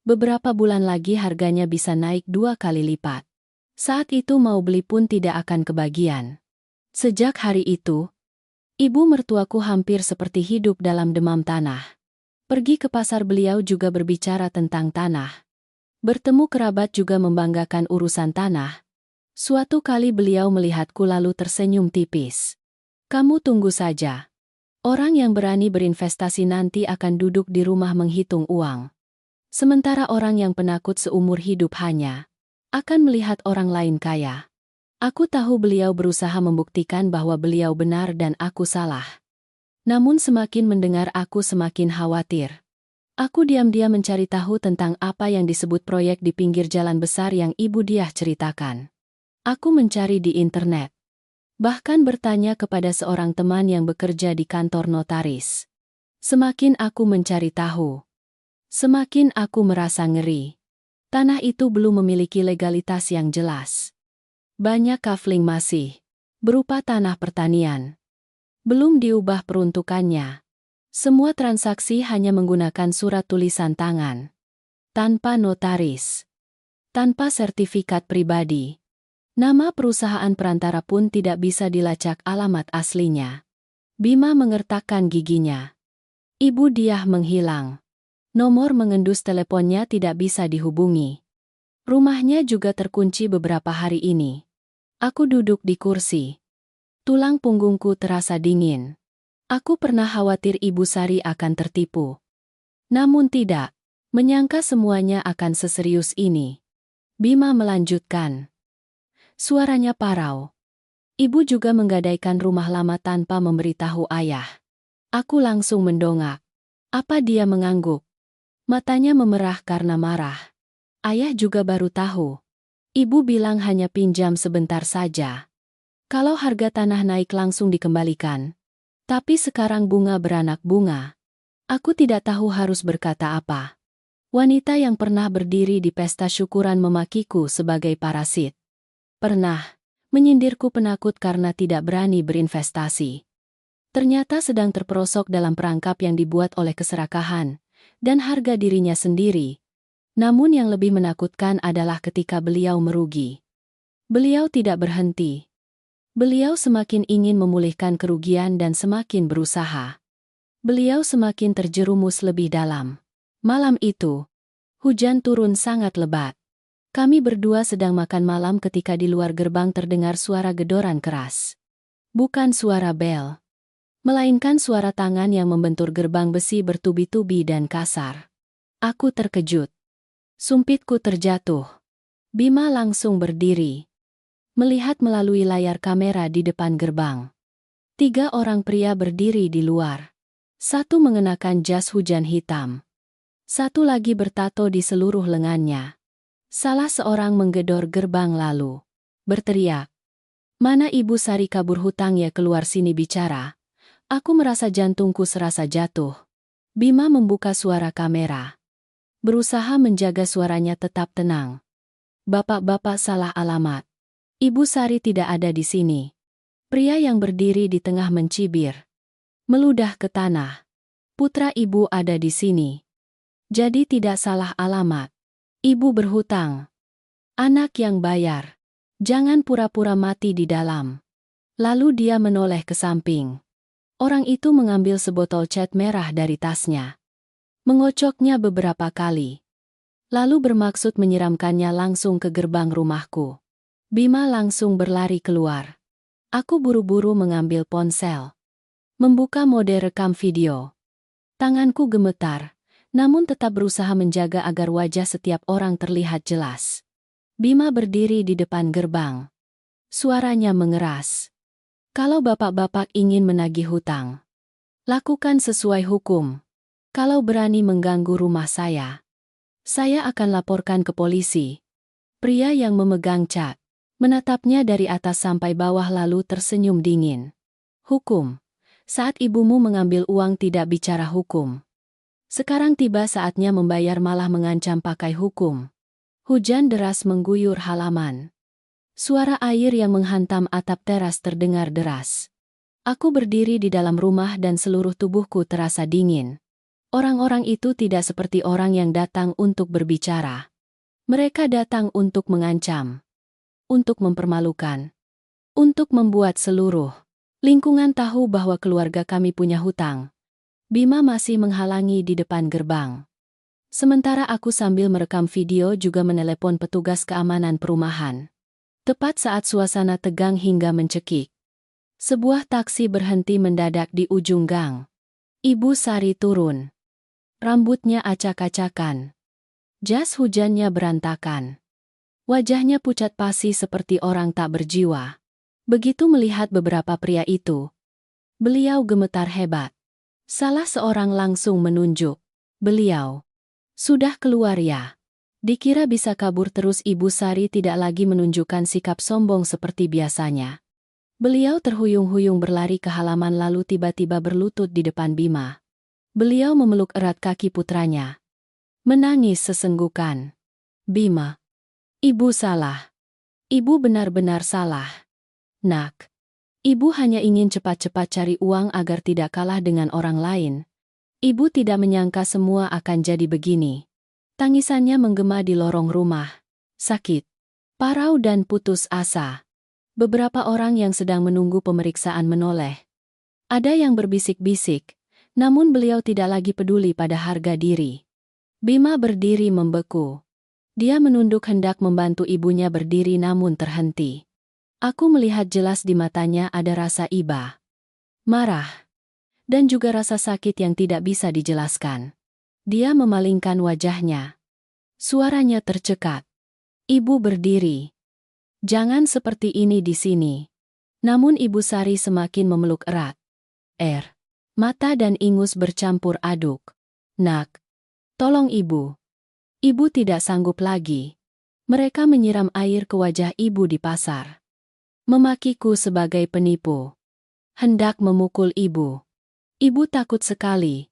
Beberapa bulan lagi harganya bisa naik 2 kali lipat. Saat itu mau beli pun tidak akan kebagian." Sejak hari itu, ibu mertuaku hampir seperti hidup dalam demam tanah. Pergi ke pasar beliau juga berbicara tentang tanah. Bertemu kerabat juga membanggakan urusan tanah. Suatu kali beliau melihatku lalu tersenyum tipis. "Kamu tunggu saja. Orang yang berani berinvestasi nanti akan duduk di rumah menghitung uang. Sementara orang yang penakut seumur hidup hanya akan melihat orang lain kaya." Aku tahu beliau berusaha membuktikan bahwa beliau benar dan aku salah. Namun semakin mendengar aku semakin khawatir. Aku diam-diam mencari tahu tentang apa yang disebut proyek di pinggir jalan besar yang Ibu Diah ceritakan. Aku mencari di internet. Bahkan bertanya kepada seorang teman yang bekerja di kantor notaris. Semakin aku mencari tahu, semakin aku merasa ngeri. Tanah itu belum memiliki legalitas yang jelas. Banyak kafling masih berupa tanah pertanian. Belum diubah peruntukannya. Semua transaksi hanya menggunakan surat tulisan tangan. Tanpa notaris. Tanpa sertifikat pribadi. Nama perusahaan perantara pun tidak bisa dilacak alamat aslinya. Bima mengertakkan giginya. Ibu Diah menghilang. Nomor mengendus teleponnya tidak bisa dihubungi. Rumahnya juga terkunci beberapa hari ini. Aku duduk di kursi. Tulang punggungku terasa dingin. Aku pernah khawatir Ibu Sari akan tertipu. Namun tidak menyangka semuanya akan seserius ini. Bima melanjutkan. Suaranya parau. "Ibu juga menggadaikan rumah lama tanpa memberitahu ayah." Aku langsung mendongak. Apa dia mengangguk? Matanya memerah karena marah. "Ayah juga baru tahu. Ibu bilang hanya pinjam sebentar saja. Kalau harga tanah naik langsung dikembalikan. Tapi sekarang bunga beranak bunga." Aku tidak tahu harus berkata apa. Wanita yang pernah berdiri di pesta syukuran memakiku sebagai parasit. Pernah menyindirku penakut karena tidak berani berinvestasi. Ternyata sedang terperosok dalam perangkap yang dibuat oleh keserakahan dan harga dirinya sendiri. Namun yang lebih menakutkan adalah ketika beliau merugi. Beliau tidak berhenti. Beliau semakin ingin memulihkan kerugian dan semakin berusaha. Beliau semakin terjerumus lebih dalam. Malam itu, hujan turun sangat lebat. Kami berdua sedang makan malam ketika di luar gerbang terdengar suara gedoran keras. Bukan suara bel, melainkan suara tangan yang membentur gerbang besi bertubi-tubi dan kasar. Aku terkejut. Sumpitku terjatuh. Bima langsung berdiri, melihat melalui layar kamera di depan gerbang. 3 orang pria berdiri di luar. Satu mengenakan jas hujan hitam. Satu lagi bertato di seluruh lengannya. Salah seorang menggedor gerbang lalu berteriak, "Mana Ibu Sari kabur hutang ya, keluar sini bicara." Aku merasa jantungku serasa jatuh. Bima membuka suara kamera. Berusaha menjaga suaranya tetap tenang. "Bapak-bapak salah alamat. Ibu Sari tidak ada di sini." Pria yang berdiri di tengah mencibir, meludah ke tanah. "Putra ibu ada di sini. Jadi tidak salah alamat. Ibu berhutang. Anak yang bayar. Jangan pura-pura mati di dalam." Lalu dia menoleh ke samping. Orang itu mengambil sebotol cat merah dari tasnya. Mengocoknya beberapa kali. Lalu bermaksud menyiramkannya langsung ke gerbang rumahku. Bima langsung berlari keluar. Aku buru-buru mengambil ponsel. Membuka mode rekam video. Tanganku gemetar, namun tetap berusaha menjaga agar wajah setiap orang terlihat jelas. Bima berdiri di depan gerbang. Suaranya mengeras. "Kalau bapak-bapak ingin menagih hutang, lakukan sesuai hukum. Kalau berani mengganggu rumah saya akan laporkan ke polisi." Pria yang memegang cat menatapnya dari atas sampai bawah lalu tersenyum dingin. "Hukum? Saat ibumu mengambil uang tidak bicara hukum. Sekarang tiba saatnya membayar malah mengancam pakai hukum." Hujan deras mengguyur halaman. Suara air yang menghantam atap teras terdengar deras. Aku berdiri di dalam rumah dan seluruh tubuhku terasa dingin. Orang-orang itu tidak seperti orang yang datang untuk berbicara. Mereka datang untuk mengancam, untuk mempermalukan, untuk membuat seluruh lingkungan tahu bahwa keluarga kami punya hutang. Bima masih menghalangi di depan gerbang. Sementara aku sambil merekam video juga menelepon petugas keamanan perumahan. Tepat saat suasana tegang hingga mencekik, sebuah taksi berhenti mendadak di ujung gang. Ibu Sari turun. Rambutnya acak-acakan. Jas hujannya berantakan. Wajahnya pucat pasi seperti orang tak berjiwa. Begitu melihat beberapa pria itu, beliau gemetar hebat. Salah seorang langsung menunjuk. "Beliau sudah keluar ya?" Dikira bisa kabur terus, Ibu Sari tidak lagi menunjukkan sikap sombong seperti biasanya. Beliau terhuyung-huyung berlari ke halaman lalu tiba-tiba berlutut di depan Bima. Beliau memeluk erat kaki putranya. Menangis sesenggukan. "Bima, ibu salah. Ibu benar-benar salah. Nak, ibu hanya ingin cepat-cepat cari uang agar tidak kalah dengan orang lain. Ibu tidak menyangka semua akan jadi begini." Tangisannya menggema di lorong rumah. Sakit, parau dan putus asa. Beberapa orang yang sedang menunggu pemeriksaan menoleh. Ada yang berbisik-bisik, namun beliau tidak lagi peduli pada harga diri. Bima berdiri membeku. Dia menunduk hendak membantu ibunya berdiri namun terhenti. Aku melihat jelas di matanya ada rasa iba, marah, dan juga rasa sakit yang tidak bisa dijelaskan. Dia memalingkan wajahnya. Suaranya tercekat. "Ibu berdiri. Jangan seperti ini di sini." Namun Ibu Sari semakin memeluk erat. Mata dan ingus bercampur aduk. "Nak, tolong ibu. Ibu tidak sanggup lagi." Mereka menyiram air ke wajah ibu di pasar. Memakiku sebagai penipu. Hendak memukul ibu. Ibu takut sekali.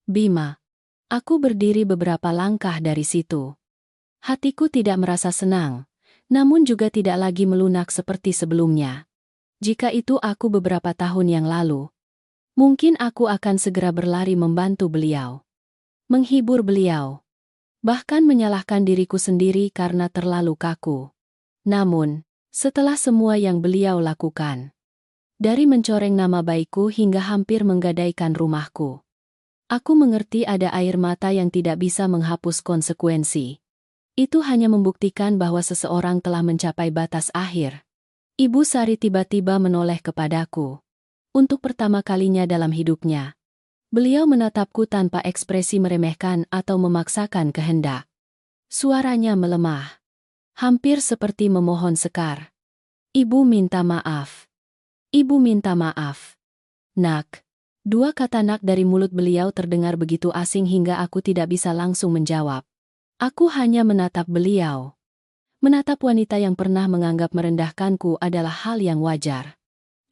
"Bima." Aku berdiri beberapa langkah dari situ. Hatiku tidak merasa senang, namun juga tidak lagi melunak seperti sebelumnya. Jika itu aku beberapa tahun yang lalu, mungkin aku akan segera berlari membantu beliau, menghibur beliau, bahkan menyalahkan diriku sendiri karena terlalu kaku. Namun, setelah semua yang beliau lakukan, dari mencoreng nama baikku hingga hampir menggadaikan rumahku, aku mengerti ada air mata yang tidak bisa menghapus konsekuensi. Itu hanya membuktikan bahwa seseorang telah mencapai batas akhir. Ibu Sari tiba-tiba menoleh kepadaku. Untuk pertama kalinya dalam hidupnya, beliau menatapku tanpa ekspresi meremehkan atau memaksakan kehendak. Suaranya melemah, hampir seperti memohon sekar. "Ibu minta maaf. Ibu minta maaf. Nak." Dua kata "nak" dari mulut beliau terdengar begitu asing hingga aku tidak bisa langsung menjawab. Aku hanya menatap beliau. Menatap wanita yang pernah menganggap merendahkanku adalah hal yang wajar.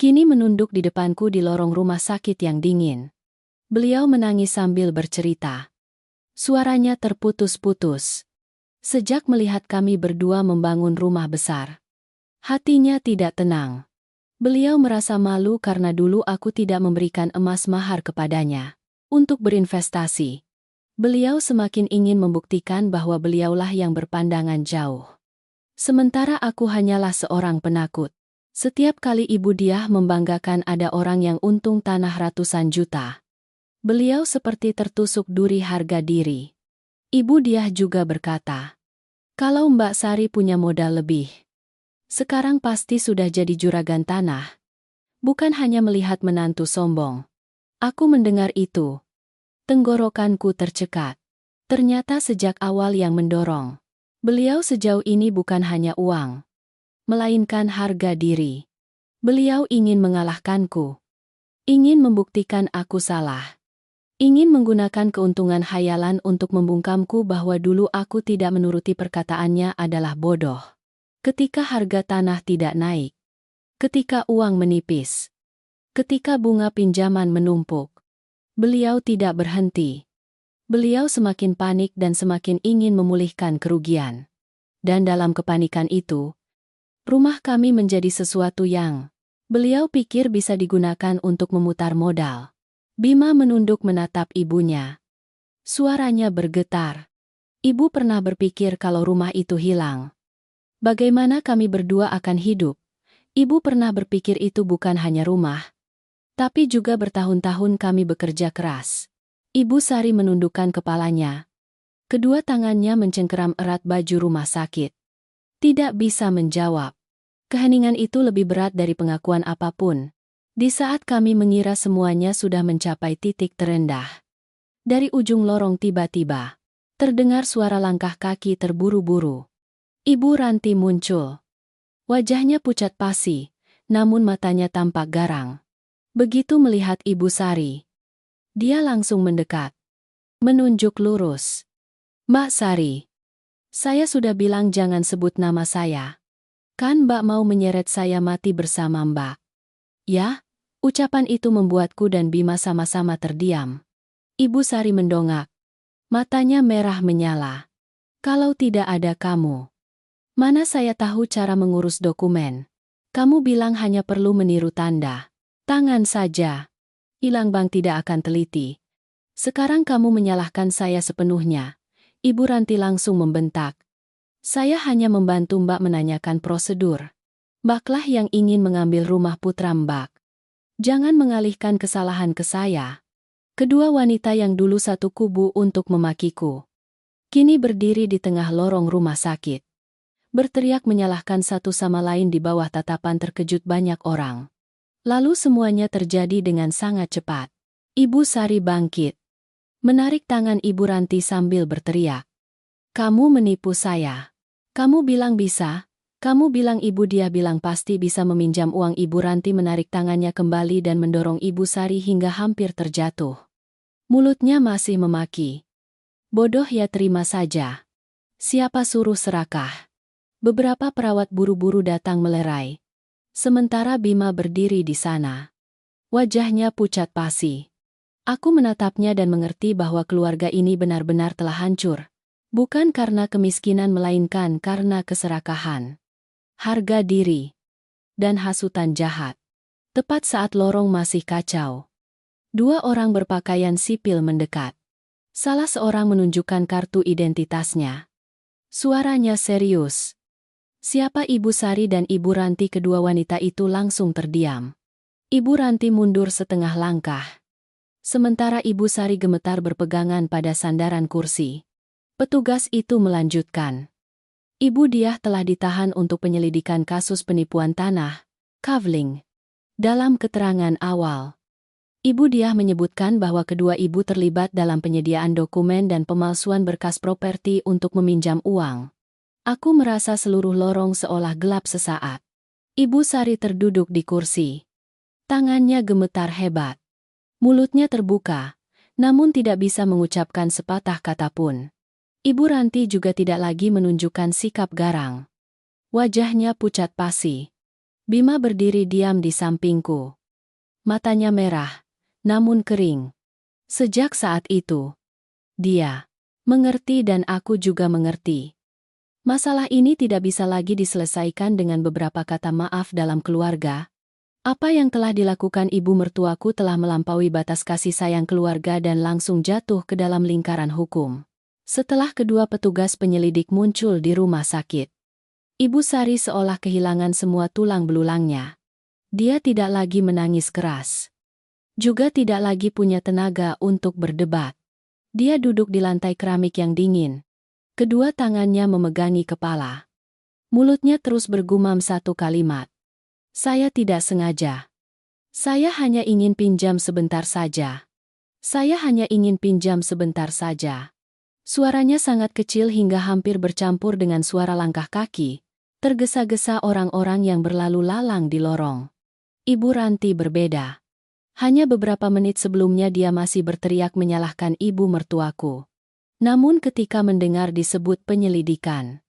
Kini menunduk di depanku di lorong rumah sakit yang dingin. Beliau menangis sambil bercerita. Suaranya terputus-putus. Sejak melihat kami berdua membangun rumah besar, hatinya tidak tenang. Beliau merasa malu karena dulu aku tidak memberikan emas mahar kepadanya untuk berinvestasi. Beliau semakin ingin membuktikan bahwa beliaulah yang berpandangan jauh. Sementara aku hanyalah seorang penakut. Setiap kali Ibu Diah membanggakan ada orang yang untung tanah ratusan juta. Beliau seperti tertusuk duri harga diri. Ibu Diah juga berkata, kalau Mbak Sari punya modal lebih, sekarang pasti sudah jadi juragan tanah. Bukan hanya melihat menantu sombong. Aku mendengar itu. Tenggorokanku tercekat. Ternyata sejak awal yang mendorong beliau sejauh ini bukan hanya uang, melainkan harga diri. Beliau ingin mengalahkanku. Ingin membuktikan aku salah. Ingin menggunakan keuntungan hayalan untuk membungkamku bahwa dulu aku tidak menuruti perkataannya adalah bodoh. Ketika harga tanah tidak naik. Ketika uang menipis. Ketika bunga pinjaman menumpuk. Beliau tidak berhenti. Beliau semakin panik dan semakin ingin memulihkan kerugian. Dan dalam kepanikan itu, rumah kami menjadi sesuatu yang beliau pikir bisa digunakan untuk memutar modal. Bima menunduk menatap ibunya. Suaranya bergetar. Ibu pernah berpikir kalau rumah itu hilang, bagaimana kami berdua akan hidup? Ibu pernah berpikir itu bukan hanya rumah, tapi juga bertahun-tahun kami bekerja keras. Ibu Sari menundukkan kepalanya. Kedua tangannya mencengkeram erat baju rumah sakit. Tidak bisa menjawab. Keheningan itu lebih berat dari pengakuan apapun. Di saat kami mengira semuanya sudah mencapai titik terendah. Dari ujung lorong tiba-tiba terdengar suara langkah kaki terburu-buru. Ibu Ranti muncul. Wajahnya pucat pasi, namun matanya tampak garang. Begitu melihat Ibu Sari, dia langsung mendekat. Menunjuk lurus. Mbak Sari, saya sudah bilang jangan sebut nama saya. Kan Mbak mau menyeret saya mati bersama Mbak? Ya, ucapan itu membuatku dan Bima sama-sama terdiam. Ibu Sari mendongak. Matanya merah menyala. Kalau tidak ada kamu, mana saya tahu cara mengurus dokumen? Kamu bilang hanya perlu meniru tanda tangan saja. Hilang bank tidak akan teliti. Sekarang kamu menyalahkan saya sepenuhnya. Ibu Ranti langsung membentak. Saya hanya membantu Mbak menanyakan prosedur. Mbaklah yang ingin mengambil rumah putra Mbak. Jangan mengalihkan kesalahan ke saya. Kedua wanita yang dulu satu kubu untuk memakiku, kini berdiri di tengah lorong rumah sakit. Berteriak menyalahkan satu sama lain di bawah tatapan terkejut banyak orang. Lalu semuanya terjadi dengan sangat cepat. Ibu Sari bangkit. Menarik tangan Ibu Ranti sambil berteriak. Kamu menipu saya. Kamu bilang bisa. Kamu bilang Ibu Diah bilang pasti bisa meminjam uang. Ibu Ranti menarik tangannya kembali dan mendorong Ibu Sari hingga hampir terjatuh. Mulutnya masih memaki. Bodoh ya, terima saja. Siapa suruh serakah? Beberapa perawat buru-buru datang melerai. Sementara Bima berdiri di sana. Wajahnya pucat pasi. Aku menatapnya dan mengerti bahwa keluarga ini benar-benar telah hancur. Bukan karena kemiskinan melainkan karena keserakahan, harga diri, dan hasutan jahat. Tepat saat lorong masih kacau, dua orang berpakaian sipil mendekat. Salah seorang menunjukkan kartu identitasnya. Suaranya serius. Siapa Ibu Sari dan Ibu Ranti? Kedua wanita itu langsung terdiam. Ibu Ranti mundur setengah langkah. Sementara Ibu Sari gemetar berpegangan pada sandaran kursi. Petugas itu melanjutkan. Ibu Diah telah ditahan untuk penyelidikan kasus penipuan tanah, kavling. Dalam keterangan awal, Ibu Diah menyebutkan bahwa kedua ibu terlibat dalam penyediaan dokumen dan pemalsuan berkas properti untuk meminjam uang. Aku merasa seluruh lorong seolah gelap sesaat. Ibu Sari terduduk di kursi. Tangannya gemetar hebat. Mulutnya terbuka, namun tidak bisa mengucapkan sepatah kata pun. Ibu Ranti juga tidak lagi menunjukkan sikap garang. Wajahnya pucat pasi. Bima berdiri diam di sampingku. Matanya merah, namun kering. Sejak saat itu, dia mengerti dan aku juga mengerti. Masalah ini tidak bisa lagi diselesaikan dengan beberapa kata maaf dalam keluarga. Apa yang telah dilakukan ibu mertuaku telah melampaui batas kasih sayang keluarga dan langsung jatuh ke dalam lingkaran hukum. Setelah kedua petugas penyelidik muncul di rumah sakit, Ibu Sari seolah kehilangan semua tulang belulangnya. Dia tidak lagi menangis keras. Juga tidak lagi punya tenaga untuk berdebat. Dia duduk di lantai keramik yang dingin. Kedua tangannya memegangi kepala. Mulutnya terus bergumam satu kalimat. Saya tidak sengaja. Saya hanya ingin pinjam sebentar saja. Saya hanya ingin pinjam sebentar saja. Suaranya sangat kecil hingga hampir bercampur dengan suara langkah kaki. Tergesa-gesa orang-orang yang berlalu lalang di lorong. Ibu Ranti berbeda. Hanya beberapa menit sebelumnya dia masih berteriak menyalahkan ibu mertuaku. Namun ketika mendengar disebut penyelidikan,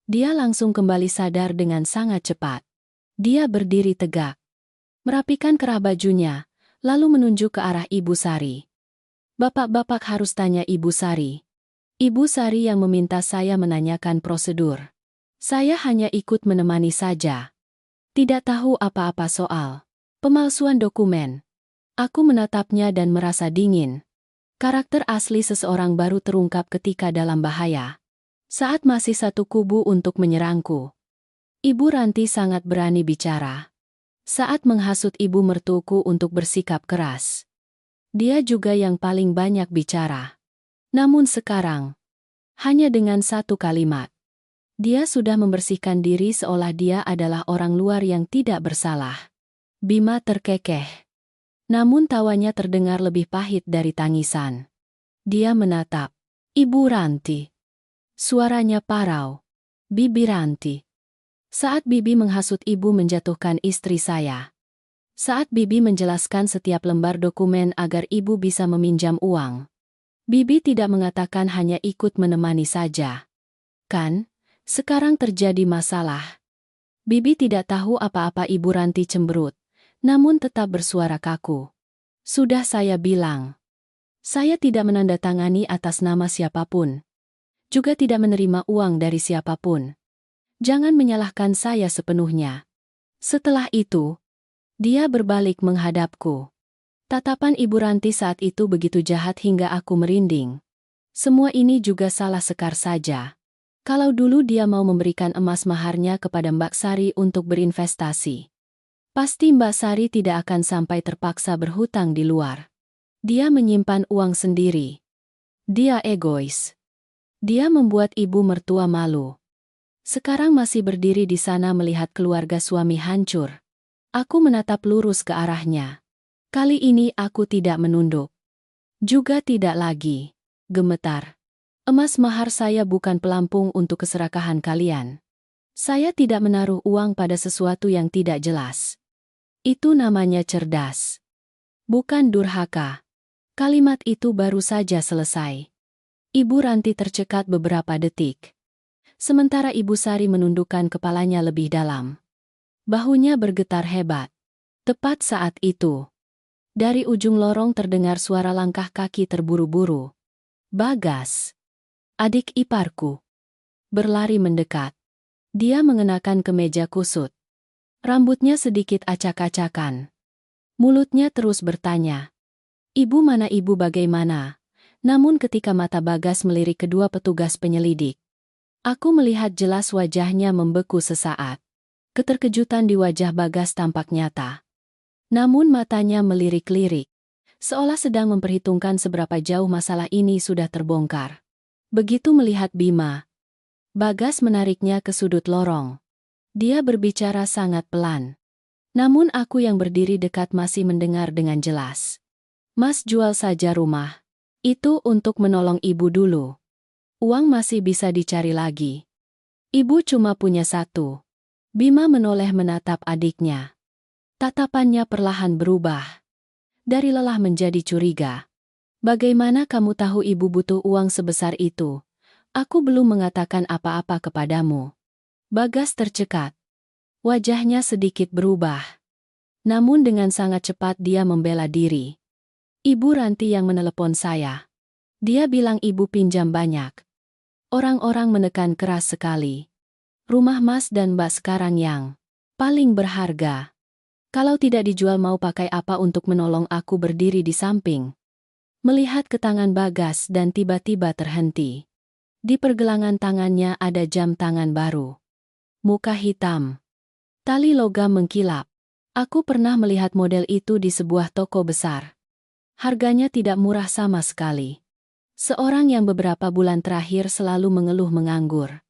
dia langsung kembali sadar dengan sangat cepat. Dia berdiri tegak, merapikan kerah bajunya, lalu menunjuk ke arah Ibu Sari. Bapak-bapak harus tanya Ibu Sari. Ibu Sari yang meminta saya menanyakan prosedur. Saya hanya ikut menemani saja. Tidak tahu apa-apa soal pemalsuan dokumen. Aku menatapnya dan merasa dingin. Karakter asli seseorang baru terungkap ketika dalam bahaya. Saat masih satu kubu untuk menyerangku. Ibu Ranti sangat berani bicara. Saat menghasut ibu mertuaku untuk bersikap keras. Dia juga yang paling banyak bicara. Namun sekarang, hanya dengan satu kalimat. Dia sudah membersihkan diri seolah dia adalah orang luar yang tidak bersalah. Bima terkekeh. Namun tawanya terdengar lebih pahit dari tangisan. Dia menatap Ibu Ranti. Suaranya parau. Bibi Ranti. Saat Bibi menghasut ibu menjatuhkan istri saya. Saat Bibi menjelaskan setiap lembar dokumen agar ibu bisa meminjam uang. Bibi tidak mengatakan hanya ikut menemani saja. Kan? Sekarang terjadi masalah. Bibi tidak tahu apa-apa Ibu Ranti cemberut, namun tetap bersuara kaku. Sudah saya bilang. Saya tidak menandatangani atas nama siapapun. Juga tidak menerima uang dari siapapun. Jangan menyalahkan saya sepenuhnya. Setelah itu, dia berbalik menghadapku. Tatapan Ibu Ranti saat itu begitu jahat hingga aku merinding. Semua ini juga salah Sekar saja. Kalau dulu dia mau memberikan emas maharnya kepada Mbak Sari untuk berinvestasi, pasti Mbak Sari tidak akan sampai terpaksa berhutang di luar. Dia menyimpan uang sendiri. Dia egois. Dia membuat ibu mertua malu. Sekarang masih berdiri di sana melihat keluarga suami hancur. Aku menatap lurus ke arahnya. Kali ini aku tidak menunduk. Juga tidak lagi gemetar. Emas mahar saya bukan pelampung untuk keserakahan kalian. Saya tidak menaruh uang pada sesuatu yang tidak jelas. Itu namanya cerdas. Bukan durhaka. Kalimat itu baru saja selesai. Ibu Ranti tercekat beberapa detik. Sementara Ibu Sari menundukkan kepalanya lebih dalam. Bahunya bergetar hebat. Tepat saat itu, dari ujung lorong terdengar suara langkah kaki terburu-buru. Bagas. Adik iparku. Berlari mendekat. Dia mengenakan kemeja kusut. Rambutnya sedikit acak-acakan. Mulutnya terus bertanya. Ibu mana ibu bagaimana? Namun ketika mata Bagas melirik kedua petugas penyelidik, aku melihat jelas wajahnya membeku sesaat. Keterkejutan di wajah Bagas tampak nyata. Namun matanya melirik-lirik. Seolah sedang memperhitungkan seberapa jauh masalah ini sudah terbongkar. Begitu melihat Bima, Bagas menariknya ke sudut lorong. Dia berbicara sangat pelan. Namun aku yang berdiri dekat masih mendengar dengan jelas. Mas jual saja rumah. Itu untuk menolong ibu dulu. Uang masih bisa dicari lagi. Ibu cuma punya satu. Bima menoleh menatap adiknya. Tatapannya perlahan berubah. Dari lelah menjadi curiga. Bagaimana kamu tahu ibu butuh uang sebesar itu? Aku belum mengatakan apa-apa kepadamu. Bagas tercekat. Wajahnya sedikit berubah. Namun dengan sangat cepat dia membela diri. Ibu Ranti yang menelepon saya. Dia bilang ibu pinjam banyak. Orang-orang menekan keras sekali. Rumah Mas dan Mbak sekarang yang paling berharga. Kalau tidak dijual mau pakai apa untuk menolong aku berdiri di samping. Melihat ke tangan Bagas dan tiba-tiba terhenti. Di pergelangan tangannya ada jam tangan baru. Muka hitam. Tali logam mengkilap. Aku pernah melihat model itu di sebuah toko besar. Harganya tidak murah sama sekali. Seorang yang beberapa bulan terakhir selalu mengeluh menganggur.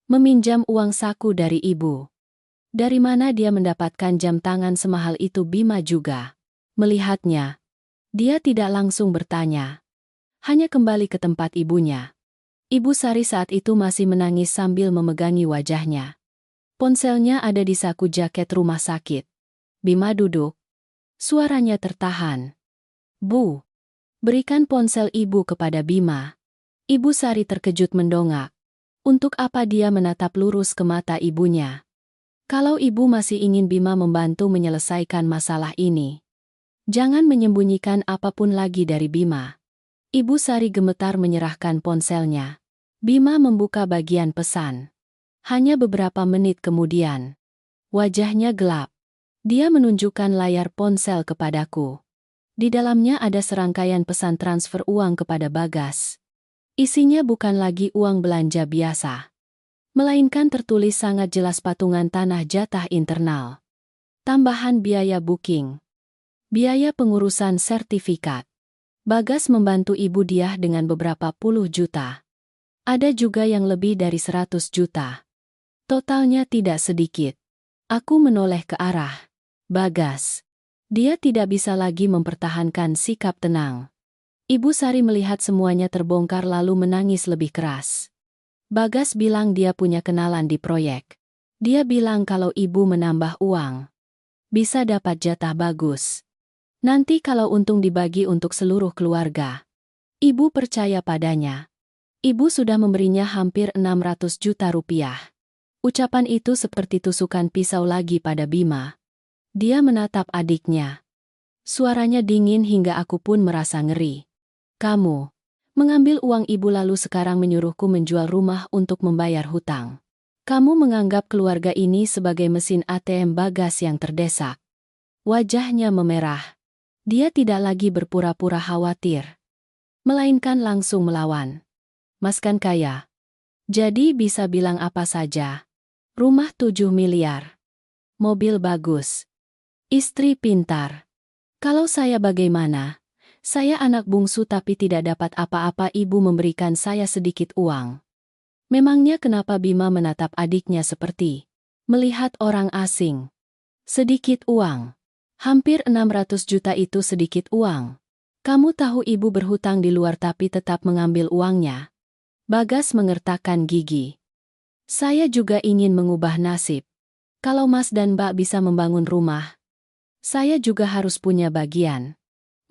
Meminjam uang saku dari ibu. Dari mana dia mendapatkan jam tangan semahal itu? Bima juga melihatnya. Dia tidak langsung bertanya. Hanya kembali ke tempat ibunya. Ibu Sari saat itu masih menangis sambil memegangi wajahnya. Ponselnya ada di saku jaket rumah sakit. Bima duduk. Suaranya tertahan. Bu, berikan ponsel ibu kepada Bima. Ibu Sari terkejut mendongak. Untuk apa dia menatap lurus ke mata ibunya? Kalau ibu masih ingin Bima membantu menyelesaikan masalah ini, jangan menyembunyikan apapun lagi dari Bima. Ibu Sari gemetar menyerahkan ponselnya. Bima membuka bagian pesan. Hanya beberapa menit kemudian, wajahnya gelap. Dia menunjukkan layar ponsel kepadaku. Di dalamnya ada serangkaian pesan transfer uang kepada Bagas. Isinya bukan lagi uang belanja biasa, melainkan tertulis sangat jelas patungan tanah jatah internal. Tambahan biaya booking. Biaya pengurusan sertifikat. Bagas membantu ibu Diah dengan beberapa puluh juta. Ada juga yang lebih dari 100 juta. Totalnya tidak sedikit. Aku menoleh ke arah Bagas. Dia tidak bisa lagi mempertahankan sikap tenang. Ibu Sari melihat semuanya terbongkar lalu menangis lebih keras. Bagas bilang dia punya kenalan di proyek. Dia bilang kalau ibu menambah uang, bisa dapat jatah bagus. Nanti kalau untung dibagi untuk seluruh keluarga. Ibu percaya padanya. Ibu sudah memberinya hampir 600 juta rupiah. Ucapan itu seperti tusukan pisau lagi pada Bima. Dia menatap adiknya. Suaranya dingin hingga aku pun merasa ngeri. Kamu mengambil uang ibu lalu sekarang menyuruhku menjual rumah untuk membayar hutang. Kamu menganggap keluarga ini sebagai mesin ATM. Bagas yang terdesak. Wajahnya memerah. Dia tidak lagi berpura-pura khawatir, melainkan langsung melawan. Mas kan kaya. Jadi bisa bilang apa saja. Rumah 7 miliar. Mobil bagus. Istri pintar. Kalau saya bagaimana? Saya anak bungsu tapi tidak dapat apa-apa. Ibu memberikan saya sedikit uang. Memangnya kenapa? Bima menatap adiknya seperti melihat orang asing. Sedikit uang. Hampir 600 juta itu sedikit uang. Kamu tahu ibu berhutang di luar tapi tetap mengambil uangnya. Bagas mengertakkan gigi. Saya juga ingin mengubah nasib. Kalau Mas dan Mbak bisa membangun rumah, saya juga harus punya bagian.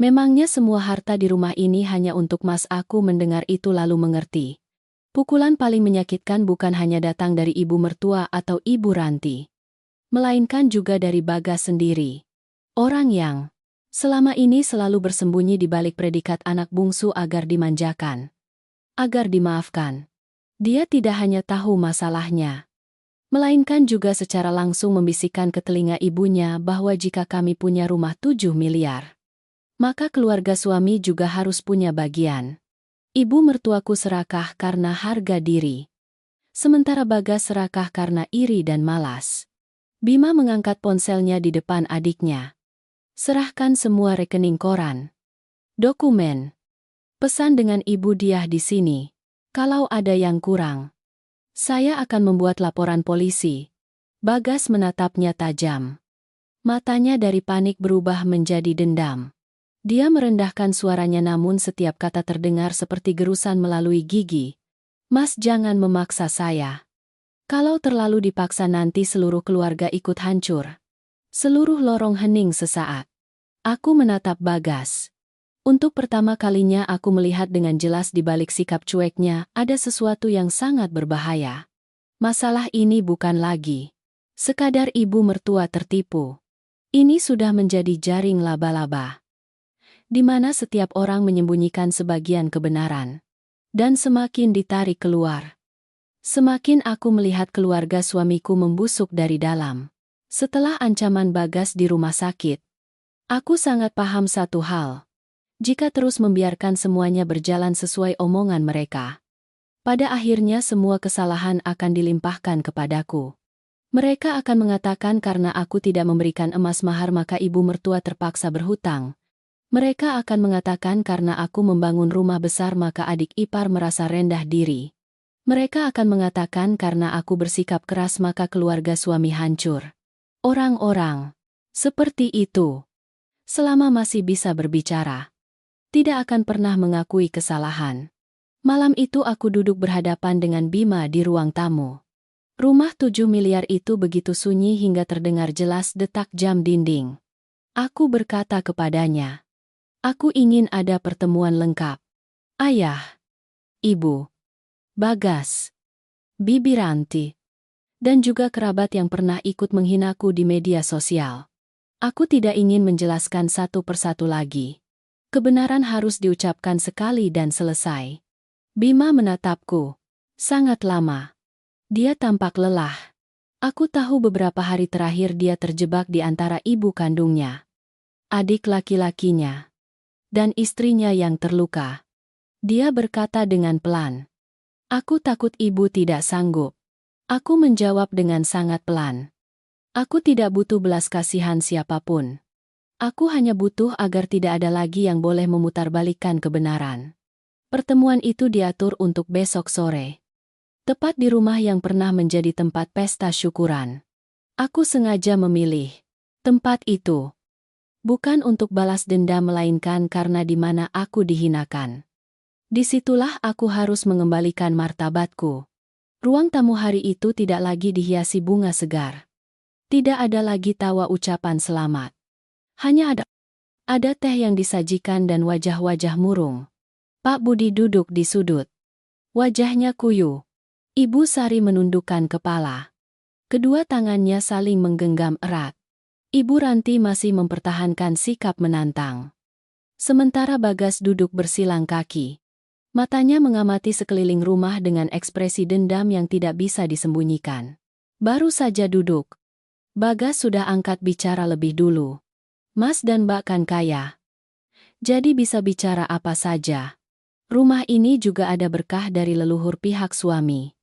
Memangnya semua harta di rumah ini hanya untuk Mas? Aku mendengar itu lalu mengerti. Pukulan paling menyakitkan bukan hanya datang dari ibu mertua atau ibu Ranti, melainkan juga dari Bagas sendiri. Orang yang selama ini selalu bersembunyi di balik predikat anak bungsu agar dimanjakan, agar dimaafkan. Dia tidak hanya tahu masalahnya, melainkan juga secara langsung membisikkan ke telinga ibunya bahwa jika kami punya rumah 7 miliar, maka keluarga suami juga harus punya bagian. Ibu mertuaku serakah karena harga diri, sementara Bagas serakah karena iri dan malas. Bima mengangkat ponselnya di depan adiknya. Serahkan semua rekening koran, dokumen, pesan dengan ibu Diah di sini. Kalau ada yang kurang, saya akan membuat laporan polisi. Bagas menatapnya tajam. Matanya dari panik berubah menjadi dendam. Dia merendahkan suaranya namun setiap kata terdengar seperti gerusan melalui gigi. Mas jangan memaksa saya. Kalau terlalu dipaksa nanti seluruh keluarga ikut hancur. Seluruh lorong hening sesaat. Aku menatap Bagas. Untuk pertama kalinya aku melihat dengan jelas di balik sikap cueknya ada sesuatu yang sangat berbahaya. Masalah ini bukan lagi sekadar ibu mertua tertipu. Ini sudah menjadi jaring laba-laba, di mana setiap orang menyembunyikan sebagian kebenaran. Dan semakin ditarik keluar, semakin aku melihat keluarga suamiku membusuk dari dalam. Setelah ancaman Bagas di rumah sakit, aku sangat paham satu hal. Jika terus membiarkan semuanya berjalan sesuai omongan mereka, pada akhirnya semua kesalahan akan dilimpahkan kepadaku. Mereka akan mengatakan karena aku tidak memberikan emas mahar maka ibu mertua terpaksa berhutang. Mereka akan mengatakan karena aku membangun rumah besar maka adik ipar merasa rendah diri. Mereka akan mengatakan karena aku bersikap keras maka keluarga suami hancur. Orang-orang seperti itu, selama masih bisa berbicara, tidak akan pernah mengakui kesalahan. Malam itu aku duduk berhadapan dengan Bima di ruang tamu. Rumah 7 miliar itu begitu sunyi hingga terdengar jelas detak jam dinding. Aku berkata kepadanya, aku ingin ada pertemuan lengkap. Ayah, ibu, Bagas, Bibi Ranti, dan juga kerabat yang pernah ikut menghinaku di media sosial. Aku tidak ingin menjelaskan satu persatu lagi. Kebenaran harus diucapkan sekali dan selesai. Bima menatapku sangat lama. Dia tampak lelah. Aku tahu beberapa hari terakhir dia terjebak di antara ibu kandungnya, adik laki-lakinya, dan istrinya yang terluka. Dia berkata dengan pelan, aku takut ibu tidak sanggup. Aku menjawab dengan sangat pelan, aku tidak butuh belas kasihan siapapun. Aku hanya butuh agar tidak ada lagi yang boleh memutarbalikkan kebenaran. Pertemuan itu diatur untuk besok sore, tepat di rumah yang pernah menjadi tempat pesta syukuran. Aku sengaja memilih tempat itu, bukan untuk balas dendam melainkan karena di mana aku dihinakan, disitulah aku harus mengembalikan martabatku. Ruang tamu hari itu tidak lagi dihiasi bunga segar. Tidak ada lagi tawa ucapan selamat. Hanya ada teh yang disajikan dan wajah-wajah murung. Pak Budi duduk di sudut. Wajahnya kuyu. Ibu Sari menundukkan kepala. Kedua tangannya saling menggenggam erat. Ibu Ranti masih mempertahankan sikap menantang. Sementara Bagas duduk bersilang kaki. Matanya mengamati sekeliling rumah dengan ekspresi dendam yang tidak bisa disembunyikan. Baru saja duduk, Bagas sudah angkat bicara lebih dulu. Mas dan Mbak kan kaya, jadi bisa bicara apa saja. Rumah ini juga ada berkah dari leluhur pihak suami.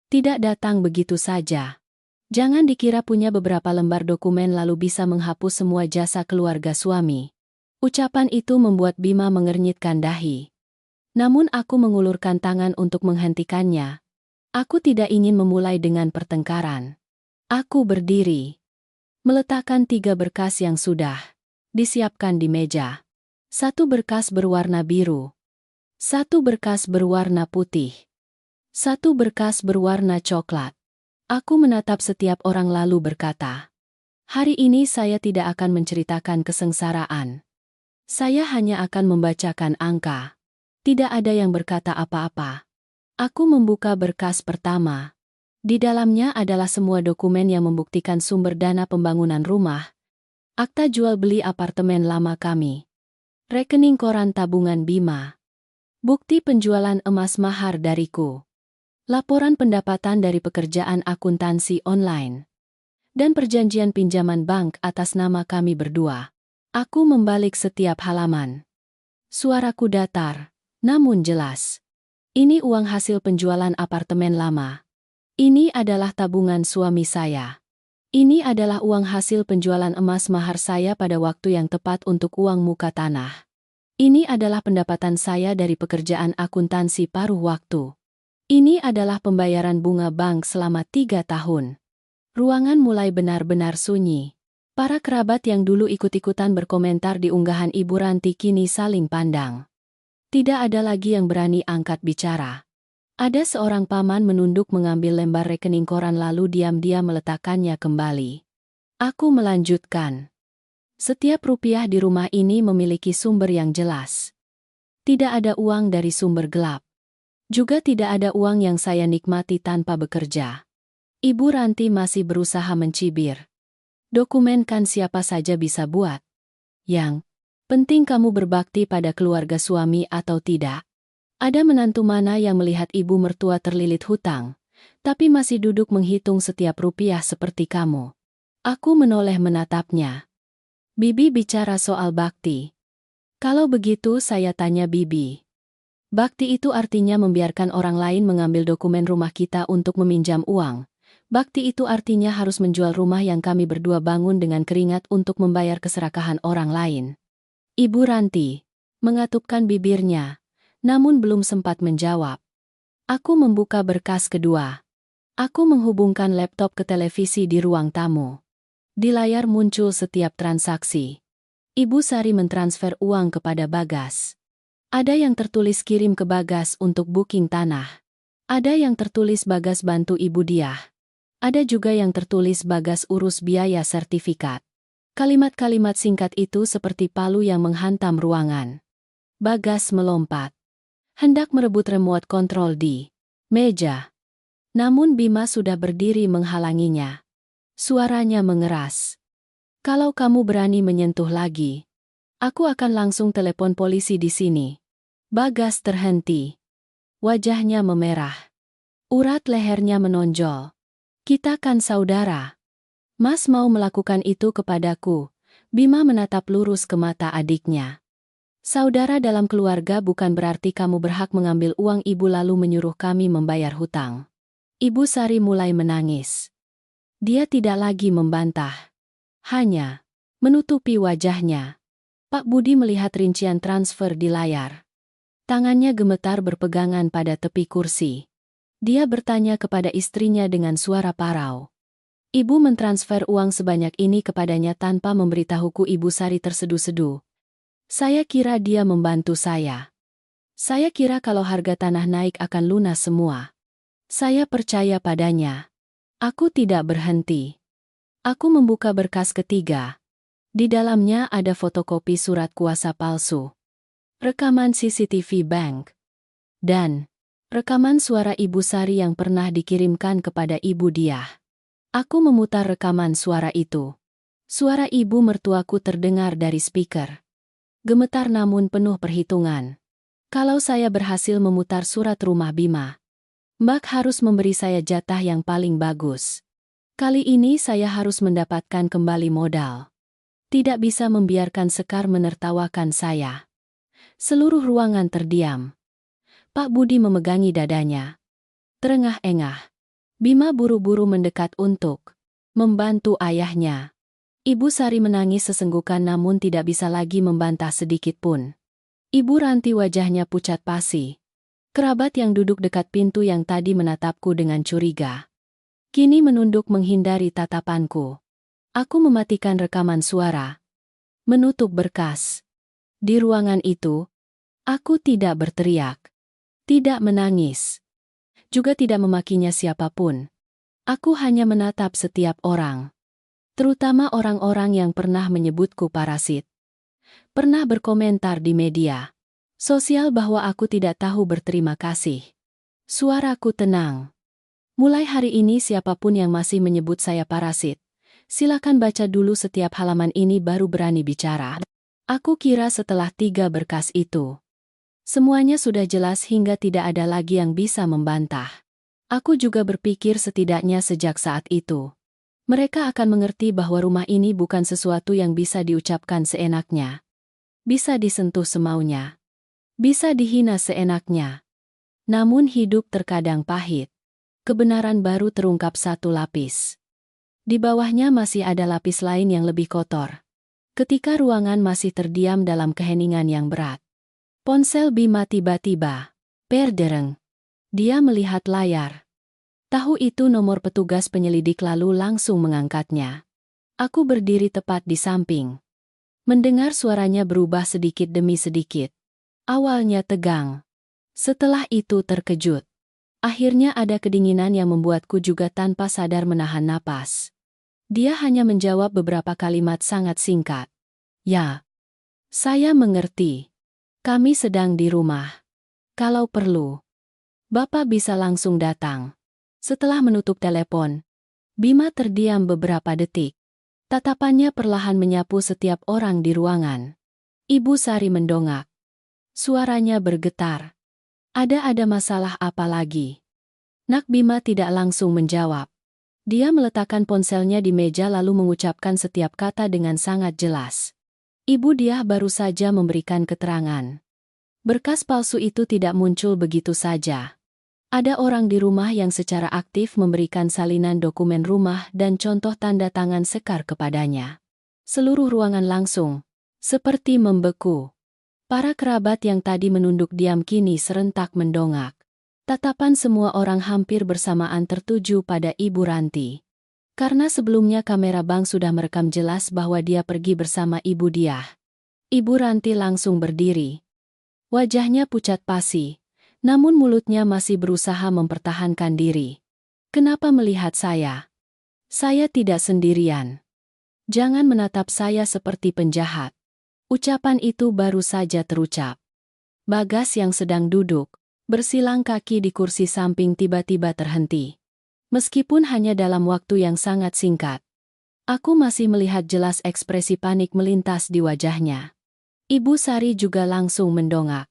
Tidak datang begitu saja. Jangan dikira punya beberapa lembar dokumen lalu bisa menghapus semua jasa keluarga suami. Ucapan itu membuat Bima mengernyitkan dahi. Namun aku mengulurkan tangan untuk menghentikannya. Aku tidak ingin memulai dengan pertengkaran. Aku berdiri, meletakkan 3 berkas yang sudah disiapkan di meja. 1 berkas berwarna biru, 1 berkas berwarna putih, 1 berkas berwarna coklat. Aku menatap setiap orang lalu berkata, hari ini saya tidak akan menceritakan kesengsaraan. Saya hanya akan membacakan angka. Tidak ada yang berkata apa-apa. Aku membuka berkas pertama. Di dalamnya adalah semua dokumen yang membuktikan sumber dana pembangunan rumah, akta jual beli apartemen lama kami, rekening koran tabungan Bima, bukti penjualan emas mahar dariku, laporan pendapatan dari pekerjaan akuntansi online, dan perjanjian pinjaman bank atas nama kami berdua. Aku membalik setiap halaman. Suaraku datar, namun jelas. Ini uang hasil penjualan apartemen lama. Ini adalah tabungan suami saya. Ini adalah uang hasil penjualan emas mahar saya pada waktu yang tepat untuk uang muka tanah. Ini adalah pendapatan saya dari pekerjaan akuntansi paruh waktu. Ini adalah pembayaran bunga bank selama 3 tahun. Ruangan mulai benar-benar sunyi. Para kerabat yang dulu ikut-ikutan berkomentar di unggahan Ibu Ranti kini saling pandang. Tidak ada lagi yang berani angkat bicara. Ada seorang paman menunduk mengambil lembar rekening koran lalu diam-diam meletakkannya kembali. Aku melanjutkan. Setiap rupiah di rumah ini memiliki sumber yang jelas. Tidak ada uang dari sumber gelap. Juga tidak ada uang yang saya nikmati tanpa bekerja. Ibu Ranti masih berusaha mencibir. Dokumen kan siapa saja bisa buat. Yang penting kamu berbakti pada keluarga suami atau tidak. Ada menantu mana yang melihat ibu mertua terlilit hutang, tapi masih duduk menghitung setiap rupiah seperti kamu? Aku menoleh menatapnya. Bibi bicara soal bakti. Kalau begitu saya tanya Bibi. Bakti itu artinya membiarkan orang lain mengambil dokumen rumah kita untuk meminjam uang. Bakti itu artinya harus menjual rumah yang kami berdua bangun dengan keringat untuk membayar keserakahan orang lain. Ibu Ranti mengatupkan bibirnya, namun belum sempat menjawab. Aku membuka berkas kedua. Aku menghubungkan laptop ke televisi di ruang tamu. Di layar muncul setiap transaksi. Ibu Sari mentransfer uang kepada Bagas. Ada yang tertulis kirim ke Bagas untuk booking tanah. Ada yang tertulis Bagas bantu Ibu Diah. Ada juga yang tertulis Bagas urus biaya sertifikat. Kalimat-kalimat singkat itu seperti palu yang menghantam ruangan. Bagas melompat. Hendak merebut remote kontrol di meja. Namun Bima sudah berdiri menghalanginya. Suaranya mengeras. Kalau kamu berani menyentuh lagi, aku akan langsung telepon polisi di sini. Bagas terhenti. Wajahnya memerah. Urat lehernya menonjol. Kita kan saudara. Mas mau melakukan itu kepadaku. Bima menatap lurus ke mata adiknya. Saudara dalam keluarga bukan berarti kamu berhak mengambil uang ibu lalu menyuruh kami membayar hutang. Ibu Sari mulai menangis. Dia tidak lagi membantah. Hanya menutupi wajahnya. Pak Budi melihat rincian transfer di layar. Tangannya gemetar berpegangan pada tepi kursi. Dia bertanya kepada istrinya dengan suara parau. Ibu mentransfer uang sebanyak ini kepadanya tanpa memberitahuku. Ibu Sari tersedu-sedu. Saya kira dia membantu saya. Saya kira kalau harga tanah naik akan lunas semua. Saya percaya padanya. Aku tidak berhenti. Aku membuka berkas ketiga. Di dalamnya ada fotokopi surat kuasa palsu, rekaman CCTV bank, dan rekaman suara Ibu Sari yang pernah dikirimkan kepada Ibu Diah. Aku memutar rekaman suara itu. Suara ibu mertuaku terdengar dari speaker. Gemetar namun penuh perhitungan. Kalau saya berhasil memutar surat rumah Bima, Mbak harus memberi saya jatah yang paling bagus. Kali ini saya harus mendapatkan kembali modal. Tidak bisa membiarkan Sekar menertawakan saya. Seluruh ruangan terdiam. Pak Budi memegangi dadanya. Terengah-engah. Bima buru-buru mendekat untuk membantu ayahnya. Ibu Sari menangis sesenggukan namun tidak bisa lagi membantah sedikit pun. Ibu Ranti wajahnya pucat pasi. Kerabat yang duduk dekat pintu yang tadi menatapku dengan curiga, kini menunduk menghindari tatapanku. Aku mematikan rekaman suara. Menutup berkas. Di ruangan itu, aku tidak berteriak. Tidak menangis. Juga tidak memakinya siapapun. Aku hanya menatap setiap orang. Terutama orang-orang yang pernah menyebutku parasit. Pernah berkomentar di media sosial bahwa aku tidak tahu berterima kasih. Suaraku tenang. Mulai hari ini siapapun yang masih menyebut saya parasit, silakan baca dulu setiap halaman ini baru berani bicara. Aku kira setelah 3 berkas itu, semuanya sudah jelas hingga tidak ada lagi yang bisa membantah. Aku juga berpikir setidaknya sejak saat itu, mereka akan mengerti bahwa rumah ini bukan sesuatu yang bisa diucapkan seenaknya. Bisa disentuh semaunya. Bisa dihina seenaknya. Namun hidup terkadang pahit. Kebenaran baru terungkap satu lapis. Di bawahnya masih ada lapis lain yang lebih kotor. Ketika ruangan masih terdiam dalam keheningan yang berat, ponsel Bima tiba-tiba berdereng. Dia melihat layar. Tahu itu nomor petugas penyelidik lalu langsung mengangkatnya. Aku berdiri tepat di samping. Mendengar suaranya berubah sedikit demi sedikit. Awalnya tegang. Setelah itu terkejut. Akhirnya ada kedinginan yang membuatku juga tanpa sadar menahan napas. Dia hanya menjawab beberapa kalimat sangat singkat. Ya. Saya mengerti. Kami sedang di rumah. Kalau perlu, Bapak bisa langsung datang. Setelah menutup telepon, Bima terdiam beberapa detik. Tatapannya perlahan menyapu setiap orang di ruangan. Ibu Sari mendongak. Suaranya bergetar. Ada masalah apa lagi? Nak Bima tidak langsung menjawab. Dia meletakkan ponselnya di meja lalu mengucapkan setiap kata dengan sangat jelas. Ibu dia baru saja memberikan keterangan. Berkas palsu itu tidak muncul begitu saja. Ada orang di rumah yang secara aktif memberikan salinan dokumen rumah dan contoh tanda tangan Sekar kepadanya. Seluruh ruangan langsung, seperti membeku. Para kerabat yang tadi menunduk diam kini serentak mendongak. Tatapan semua orang hampir bersamaan tertuju pada Ibu Ranti. Karena sebelumnya kamera bank sudah merekam jelas bahwa dia pergi bersama Ibu Diah. Ibu Ranti langsung berdiri. Wajahnya pucat pasi, namun mulutnya masih berusaha mempertahankan diri. Kenapa melihat saya? Saya tidak sendirian. Jangan menatap saya seperti penjahat. Ucapan itu baru saja terucap. Bagas yang sedang duduk, bersilang kaki di kursi samping tiba-tiba terhenti. Meskipun hanya dalam waktu yang sangat singkat. Aku masih melihat jelas ekspresi panik melintas di wajahnya. Ibu Sari juga langsung mendongak.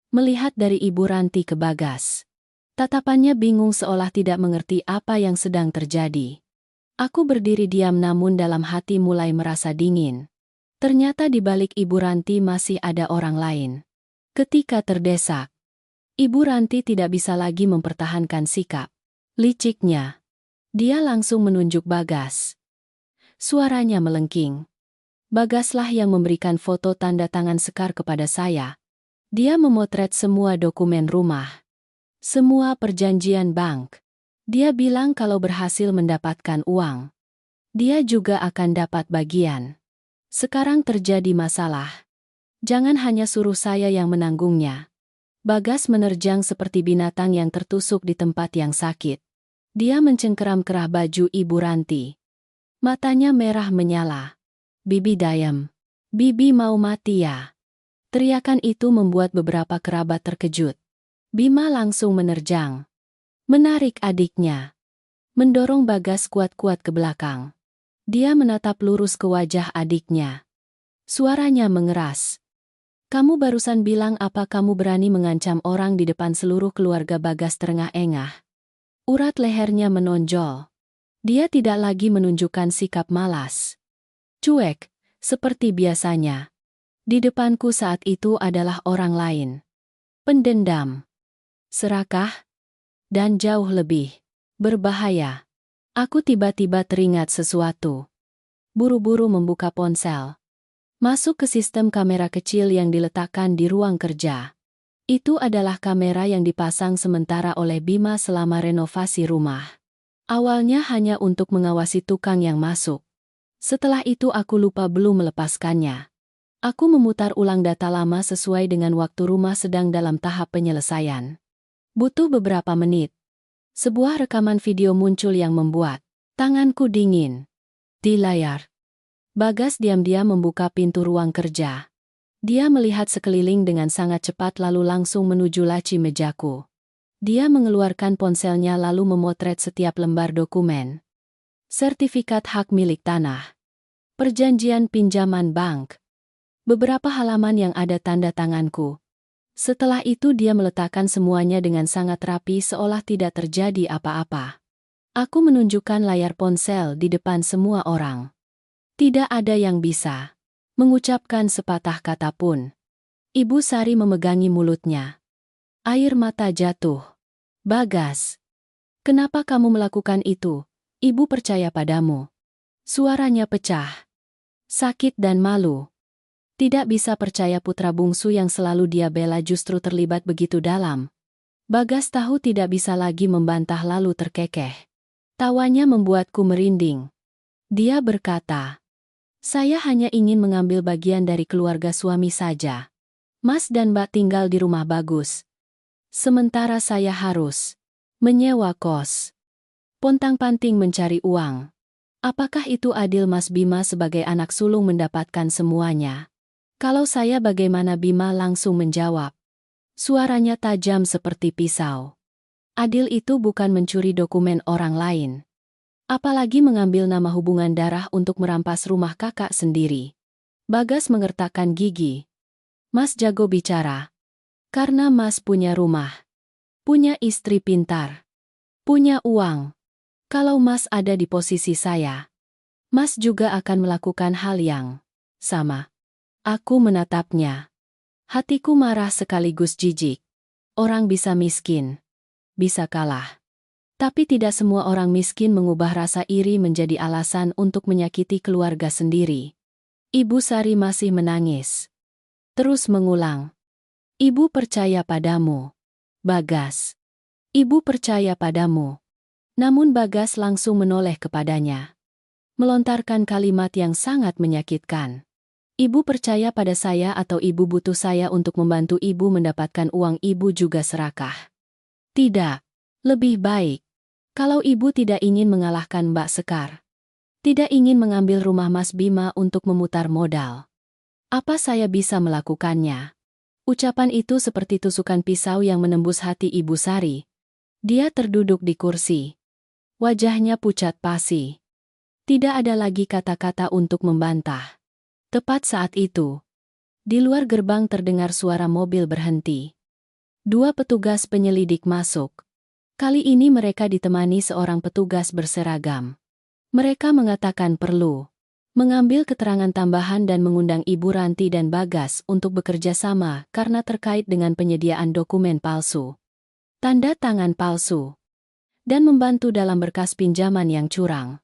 Melihat dari Ibu Ranti ke Bagas. Tatapannya bingung seolah tidak mengerti apa yang sedang terjadi. Aku berdiri diam namun dalam hati mulai merasa dingin. Ternyata di balik Ibu Ranti masih ada orang lain. Ketika terdesak, Ibu Ranti tidak bisa lagi mempertahankan sikap liciknya. Dia langsung menunjuk Bagas. Suaranya melengking. Bagaslah yang memberikan foto tanda tangan Sekar kepada saya. Dia memotret semua dokumen rumah. Semua perjanjian bank. Dia bilang kalau berhasil mendapatkan uang, dia juga akan dapat bagian. Sekarang terjadi masalah. Jangan hanya suruh saya yang menanggungnya. Bagas menerjang seperti binatang yang tertusuk di tempat yang sakit. Dia mencengkeram kerah baju Ibu Ranti. Matanya merah menyala. Bibi dayem. Bibi mau mati ya? Teriakan itu membuat beberapa kerabat terkejut. Bima langsung menerjang. Menarik adiknya. Mendorong Bagas kuat-kuat ke belakang. Dia menatap lurus ke wajah adiknya. Suaranya mengeras. Kamu barusan bilang apa kamu berani mengancam orang di depan seluruh keluarga? Bagas terengah-engah. Urat lehernya menonjol. Dia tidak lagi menunjukkan sikap malas. Cuek, seperti biasanya. Di depanku saat itu adalah orang lain. Pendendam. Serakah. Dan jauh lebih berbahaya. Aku tiba-tiba teringat sesuatu. Buru-buru membuka ponsel. Masuk ke sistem kamera kecil yang diletakkan di ruang kerja. Itu adalah kamera yang dipasang sementara oleh Bima selama renovasi rumah. Awalnya hanya untuk mengawasi tukang yang masuk. Setelah itu aku lupa belum melepaskannya. Aku memutar ulang data lama sesuai dengan waktu rumah sedang dalam tahap penyelesaian. Butuh beberapa menit. Sebuah rekaman video muncul yang membuat tanganku dingin. Di layar, Bagas diam-diam membuka pintu ruang kerja. Dia melihat sekeliling dengan sangat cepat lalu langsung menuju laci mejaku. Dia mengeluarkan ponselnya lalu memotret setiap lembar dokumen. Sertifikat hak milik tanah. Perjanjian pinjaman bank. Beberapa halaman yang ada tanda tanganku. Setelah itu dia meletakkan semuanya dengan sangat rapi seolah tidak terjadi apa-apa. Aku menunjukkan layar ponsel di depan semua orang. Tidak ada yang bisa mengucapkan sepatah kata pun. Ibu Sari memegangi mulutnya. Air mata jatuh. Bagas, kenapa kamu melakukan itu? Ibu percaya padamu. Suaranya pecah. Sakit dan malu. Tidak bisa percaya putra bungsu yang selalu dia bela justru terlibat begitu dalam. Bagas tahu tidak bisa lagi membantah lalu terkekeh. Tawanya membuatku merinding. Dia berkata, saya hanya ingin mengambil bagian dari keluarga suami saja. Mas dan Mbak tinggal di rumah bagus. Sementara saya harus menyewa kos. Pontang-panting mencari uang. Apakah itu adil? Mas Bima sebagai anak sulung mendapatkan semuanya? Kalau saya bagaimana? Bima langsung menjawab. Suaranya tajam seperti pisau. Adil itu bukan mencuri dokumen orang lain. Apalagi mengambil nama hubungan darah untuk merampas rumah kakak sendiri. Bagas mengertakkan gigi. Mas jago bicara. Karena Mas punya rumah. Punya istri pintar. Punya uang. Kalau Mas ada di posisi saya, Mas juga akan melakukan hal yang sama. Aku menatapnya. Hatiku marah sekaligus jijik. Orang bisa miskin. Bisa kalah. Tapi tidak semua orang miskin mengubah rasa iri menjadi alasan untuk menyakiti keluarga sendiri. Ibu Sari masih menangis. Terus mengulang. Ibu percaya padamu. Bagas. Ibu percaya padamu. Namun Bagas langsung menoleh kepadanya. Melontarkan kalimat yang sangat menyakitkan. Ibu percaya pada saya atau ibu butuh saya untuk membantu ibu mendapatkan uang ibu juga serakah? Tidak. Lebih baik. Kalau ibu tidak ingin mengalahkan Mbak Sekar. Tidak ingin mengambil rumah Mas Bima untuk memutar modal. Apa saya bisa melakukannya? Ucapan itu seperti tusukan pisau yang menembus hati Ibu Sari. Dia terduduk di kursi. Wajahnya pucat pasi. Tidak ada lagi kata-kata untuk membantah. Tepat saat itu, di luar gerbang terdengar suara mobil berhenti. 2 petugas penyelidik masuk. Kali ini mereka ditemani seorang petugas berseragam. Mereka mengatakan perlu mengambil keterangan tambahan dan mengundang Ibu Ranti dan Bagas untuk bekerja sama karena terkait dengan penyediaan dokumen palsu, tanda tangan palsu, dan membantu dalam berkas pinjaman yang curang.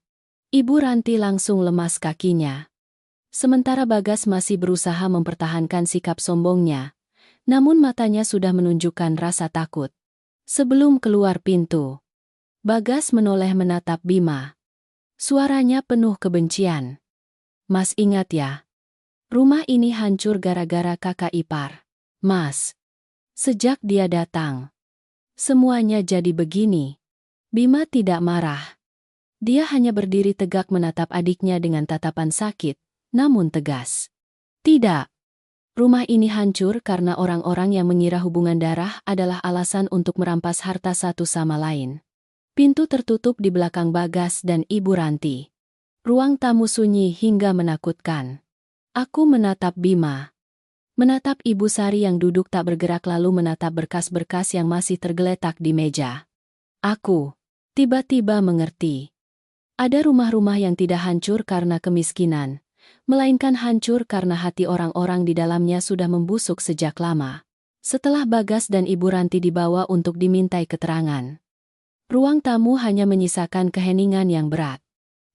Ibu Ranti langsung lemas kakinya. Sementara Bagas masih berusaha mempertahankan sikap sombongnya, namun matanya sudah menunjukkan rasa takut. Sebelum keluar pintu, Bagas menoleh menatap Bima. Suaranya penuh kebencian. Mas ingat ya, rumah ini hancur gara-gara kakak ipar Mas. Sejak dia datang, semuanya jadi begini. Bima tidak marah. Dia hanya berdiri tegak menatap adiknya dengan tatapan sakit, namun tegas. Tidak. Rumah ini hancur karena orang-orang yang mengira hubungan darah adalah alasan untuk merampas harta satu sama lain. Pintu tertutup di belakang Bagas dan Ibu Ranti. Ruang tamu sunyi hingga menakutkan. Aku menatap Bima. Menatap Ibu Sari yang duduk tak bergerak lalu menatap berkas-berkas yang masih tergeletak di meja. Aku tiba-tiba mengerti. Ada rumah-rumah yang tidak hancur karena kemiskinan, melainkan hancur karena hati orang-orang di dalamnya sudah membusuk sejak lama. Setelah Bagas dan Ibu Ranti dibawa untuk dimintai keterangan, ruang tamu hanya menyisakan keheningan yang berat.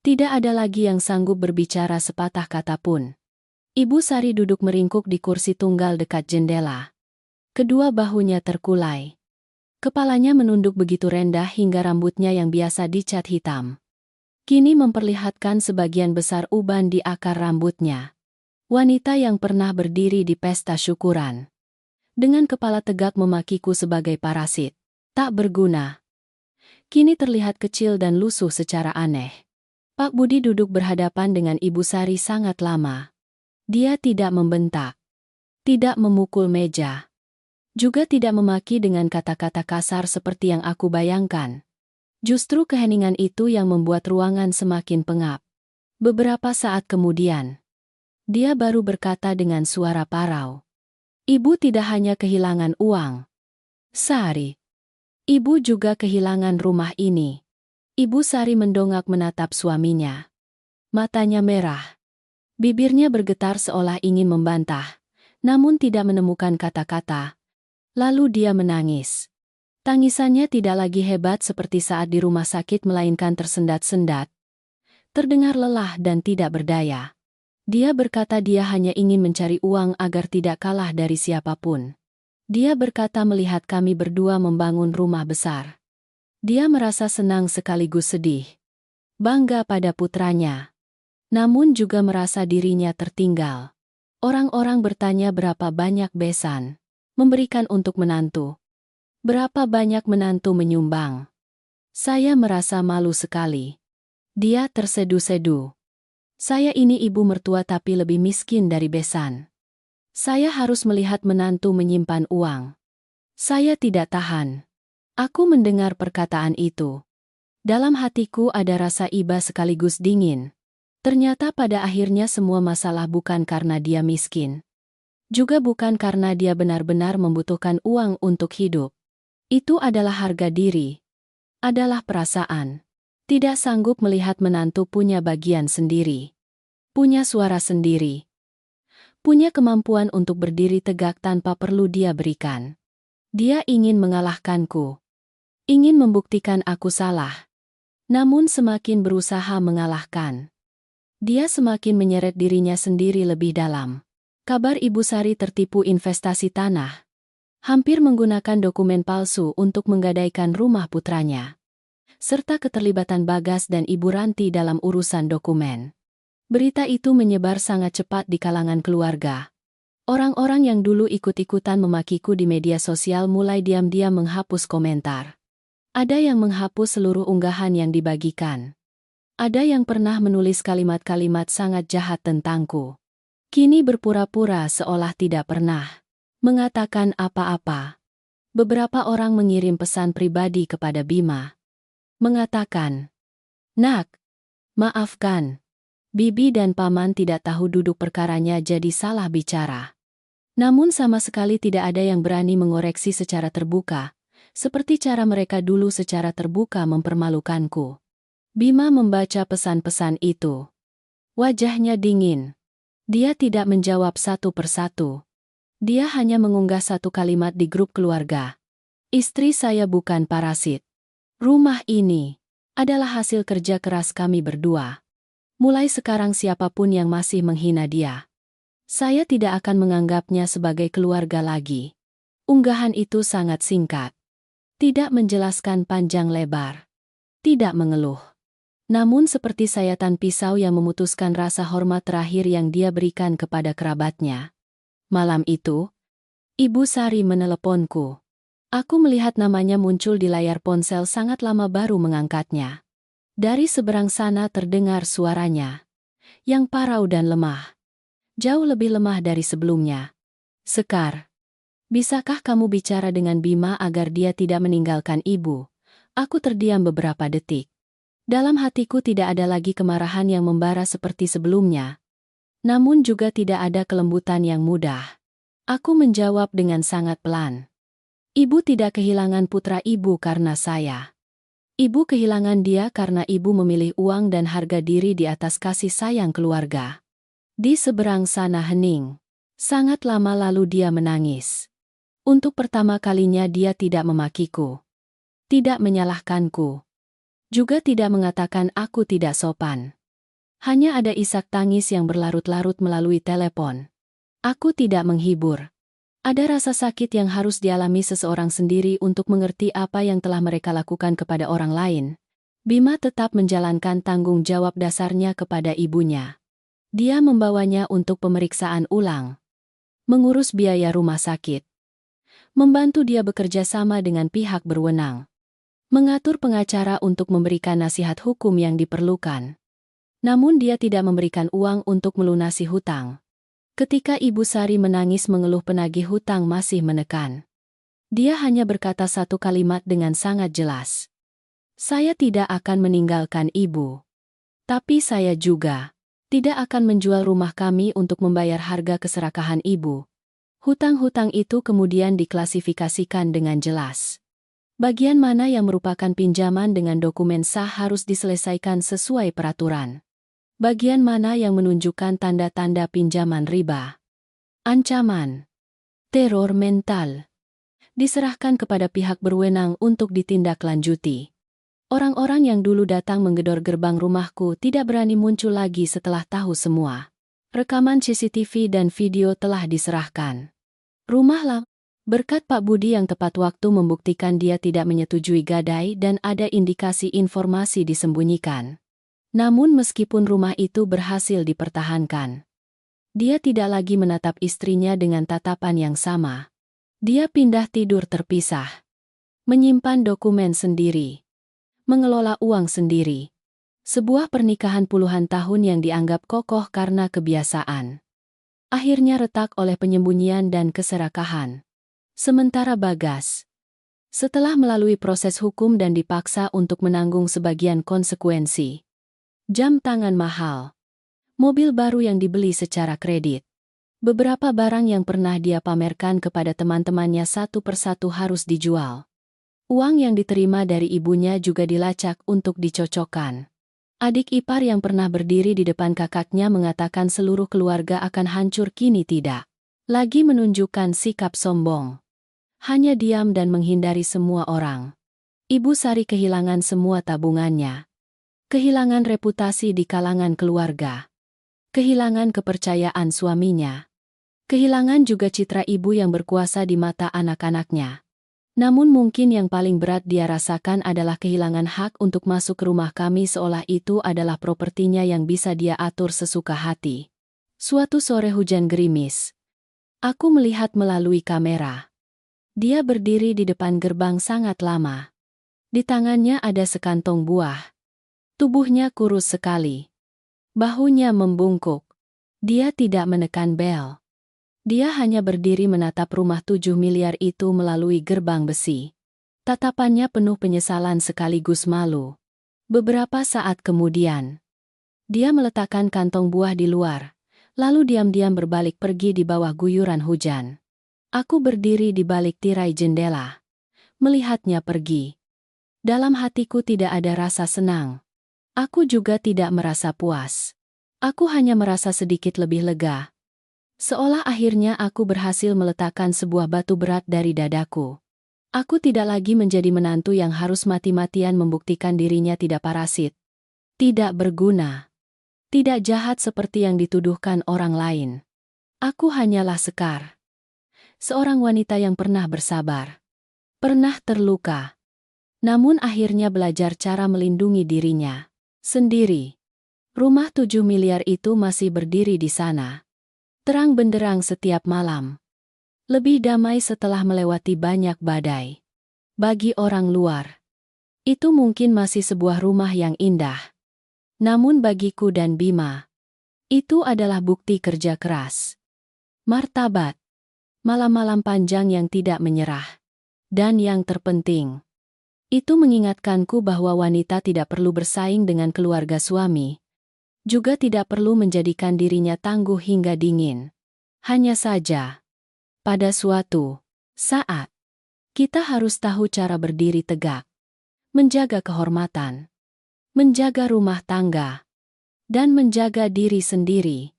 Tidak ada lagi yang sanggup berbicara sepatah kata pun. Ibu Sari duduk meringkuk di kursi tunggal dekat jendela. Kedua bahunya terkulai. Kepalanya menunduk begitu rendah hingga rambutnya yang biasa dicat hitam kini memperlihatkan sebagian besar uban di akar rambutnya. Wanita yang pernah berdiri di pesta syukuran. Dengan kepala tegak memakiku sebagai parasit. Tak berguna. Kini terlihat kecil dan lusuh secara aneh. Pak Budi duduk berhadapan dengan Ibu Sari sangat lama. Dia tidak membentak. Tidak memukul meja. Juga tidak memaki dengan kata-kata kasar seperti yang aku bayangkan. Justru keheningan itu yang membuat ruangan semakin pengap. Beberapa saat kemudian, dia baru berkata dengan suara parau. Ibu tidak hanya kehilangan uang, Sari. Ibu juga kehilangan rumah ini. Ibu Sari mendongak menatap suaminya. Matanya merah. Bibirnya bergetar seolah ingin membantah, namun tidak menemukan kata-kata. Lalu dia menangis. Tangisannya tidak lagi hebat seperti saat di rumah sakit melainkan tersendat-sendat. Terdengar lelah dan tidak berdaya. Dia berkata dia hanya ingin mencari uang agar tidak kalah dari siapapun. Dia berkata melihat kami berdua membangun rumah besar. Dia merasa senang sekaligus sedih. Bangga pada putranya. Namun juga merasa dirinya tertinggal. Orang-orang bertanya berapa banyak besan memberikan untuk menantu. Berapa banyak menantu menyumbang. Saya merasa malu sekali. Dia tersedu-sedu. Saya ini ibu mertua tapi lebih miskin dari besan. Saya harus melihat menantu menyimpan uang. Saya tidak tahan. Aku mendengar perkataan itu. Dalam hatiku ada rasa iba sekaligus dingin. Ternyata pada akhirnya semua masalah bukan karena dia miskin. Juga bukan karena dia benar-benar membutuhkan uang untuk hidup. Itu adalah harga diri. Adalah perasaan. Tidak sanggup melihat menantu punya bagian sendiri. Punya suara sendiri. Punya kemampuan untuk berdiri tegak tanpa perlu dia berikan. Dia ingin mengalahkanku. Ingin membuktikan aku salah. Namun semakin berusaha mengalahkan, dia semakin menyeret dirinya sendiri lebih dalam. Kabar Ibu Sari tertipu investasi tanah. Hampir menggunakan dokumen palsu untuk menggadaikan rumah putranya. Serta keterlibatan Bagas dan Ibu Ranti dalam urusan dokumen. Berita itu menyebar sangat cepat di kalangan keluarga. Orang-orang yang dulu ikut-ikutan memakiku di media sosial mulai diam-diam menghapus komentar. Ada yang menghapus seluruh unggahan yang dibagikan. Ada yang pernah menulis kalimat-kalimat sangat jahat tentangku. Kini berpura-pura seolah tidak pernah mengatakan apa-apa. Beberapa orang mengirim pesan pribadi kepada Bima. Mengatakan, "Nak, maafkan. Bibi dan Paman tidak tahu duduk perkaranya jadi salah bicara." Namun sama sekali tidak ada yang berani mengoreksi secara terbuka. Seperti cara mereka dulu secara terbuka mempermalukanku. Bima membaca pesan-pesan itu. Wajahnya dingin. Dia tidak menjawab satu persatu. Dia hanya mengunggah satu kalimat di grup keluarga. Istri saya bukan parasit. Rumah ini adalah hasil kerja keras kami berdua. Mulai sekarang siapapun yang masih menghina dia, saya tidak akan menganggapnya sebagai keluarga lagi. Unggahan itu sangat singkat. Tidak menjelaskan panjang lebar. Tidak mengeluh. Namun seperti sayatan pisau yang memutuskan rasa hormat terakhir yang dia berikan kepada kerabatnya. Malam itu, Ibu Sari meneleponku. Aku melihat namanya muncul di layar ponsel sangat lama baru mengangkatnya. Dari seberang sana terdengar suaranya. Yang parau dan lemah. Jauh lebih lemah dari sebelumnya. "Sekar, bisakah kamu bicara dengan Bima agar dia tidak meninggalkan ibu?" Aku terdiam beberapa detik. Dalam hatiku tidak ada lagi kemarahan yang membara seperti sebelumnya. Namun juga tidak ada kelembutan yang mudah. Aku menjawab dengan sangat pelan. "Ibu tidak kehilangan putra ibu karena saya. Ibu kehilangan dia karena ibu memilih uang dan harga diri di atas kasih sayang keluarga." Di seberang sana hening. Sangat lama lalu dia menangis. Untuk pertama kalinya dia tidak memakiku. Tidak menyalahkanku. Juga tidak mengatakan aku tidak sopan. Hanya ada isak tangis yang berlarut-larut melalui telepon. Aku tidak menghibur. Ada rasa sakit yang harus dialami seseorang sendiri untuk mengerti apa yang telah mereka lakukan kepada orang lain. Bima tetap menjalankan tanggung jawab dasarnya kepada ibunya. Dia membawanya untuk pemeriksaan ulang. Mengurus biaya rumah sakit. Membantu dia bekerja sama dengan pihak berwenang. Mengatur pengacara untuk memberikan nasihat hukum yang diperlukan. Namun dia tidak memberikan uang untuk melunasi hutang. Ketika Ibu Sari menangis mengeluh penagih hutang masih menekan. Dia hanya berkata satu kalimat dengan sangat jelas. "Saya tidak akan meninggalkan ibu. Tapi saya juga tidak akan menjual rumah kami untuk membayar harga keserakahan ibu." Hutang-hutang itu kemudian diklasifikasikan dengan jelas. Bagian mana yang merupakan pinjaman dengan dokumen sah harus diselesaikan sesuai peraturan. Bagian mana yang menunjukkan tanda-tanda pinjaman riba. Ancaman. Teror mental. Diserahkan kepada pihak berwenang untuk ditindaklanjuti. Orang-orang yang dulu datang menggedor gerbang rumahku tidak berani muncul lagi setelah tahu semua. Rekaman CCTV dan video telah diserahkan. Rumah berkat Pak Budi yang tepat waktu membuktikan dia tidak menyetujui gadai dan ada indikasi informasi disembunyikan. Namun meskipun rumah itu berhasil dipertahankan, dia tidak lagi menatap istrinya dengan tatapan yang sama. Dia pindah tidur terpisah. Menyimpan dokumen sendiri. Mengelola uang sendiri. Sebuah pernikahan puluhan tahun yang dianggap kokoh karena kebiasaan. Akhirnya retak oleh penyembunyian dan keserakahan. Sementara Bagas Setelah melalui proses hukum dan dipaksa untuk menanggung sebagian konsekuensi. Jam tangan mahal. Mobil baru yang dibeli secara kredit. Beberapa barang yang pernah dia pamerkan kepada teman-temannya satu persatu harus dijual. Uang yang diterima dari ibunya juga dilacak untuk dicocokkan. Adik ipar yang pernah berdiri di depan kakaknya mengatakan seluruh keluarga akan hancur kini tidak lagi menunjukkan sikap sombong. Hanya diam dan menghindari semua orang. Ibu Sari kehilangan semua tabungannya. Kehilangan reputasi di kalangan keluarga. Kehilangan kepercayaan suaminya. Kehilangan juga citra ibu yang berkuasa di mata anak-anaknya. Namun mungkin yang paling berat dia rasakan adalah kehilangan hak untuk masuk ke rumah kami seolah itu adalah propertinya yang bisa dia atur sesuka hati. Suatu sore hujan gerimis. Aku melihat melalui kamera. Dia berdiri di depan gerbang sangat lama. Di tangannya ada sekantong buah. Tubuhnya kurus sekali. Bahunya membungkuk. Dia tidak menekan bel. Dia hanya berdiri menatap rumah 7 miliar itu melalui gerbang besi. Tatapannya penuh penyesalan sekaligus malu. Beberapa saat kemudian, dia meletakkan kantong buah di luar, lalu diam-diam berbalik pergi di bawah guyuran hujan. Aku berdiri di balik tirai jendela, melihatnya pergi. Dalam hatiku tidak ada rasa senang. Aku juga tidak merasa puas. Aku hanya merasa sedikit lebih lega. Seolah akhirnya aku berhasil meletakkan sebuah batu berat dari dadaku. Aku tidak lagi menjadi menantu yang harus mati-matian membuktikan dirinya tidak parasit, tidak berguna, tidak jahat seperti yang dituduhkan orang lain. Aku hanyalah Sekar. Seorang wanita yang pernah bersabar, pernah terluka, namun akhirnya belajar cara melindungi dirinya sendiri. Rumah 7 miliar itu masih berdiri di sana. Terang benderang setiap malam. Lebih damai setelah melewati banyak badai. Bagi orang luar, itu mungkin masih sebuah rumah yang indah. Namun bagiku dan Bima, itu adalah bukti kerja keras. Martabat. Malam-malam panjang yang tidak menyerah. Dan yang terpenting, itu mengingatkanku bahwa wanita tidak perlu bersaing dengan keluarga suami. Juga tidak perlu menjadikan dirinya tangguh hingga dingin. Hanya saja, pada suatu saat, kita harus tahu cara berdiri tegak, menjaga kehormatan, menjaga rumah tangga, dan menjaga diri sendiri.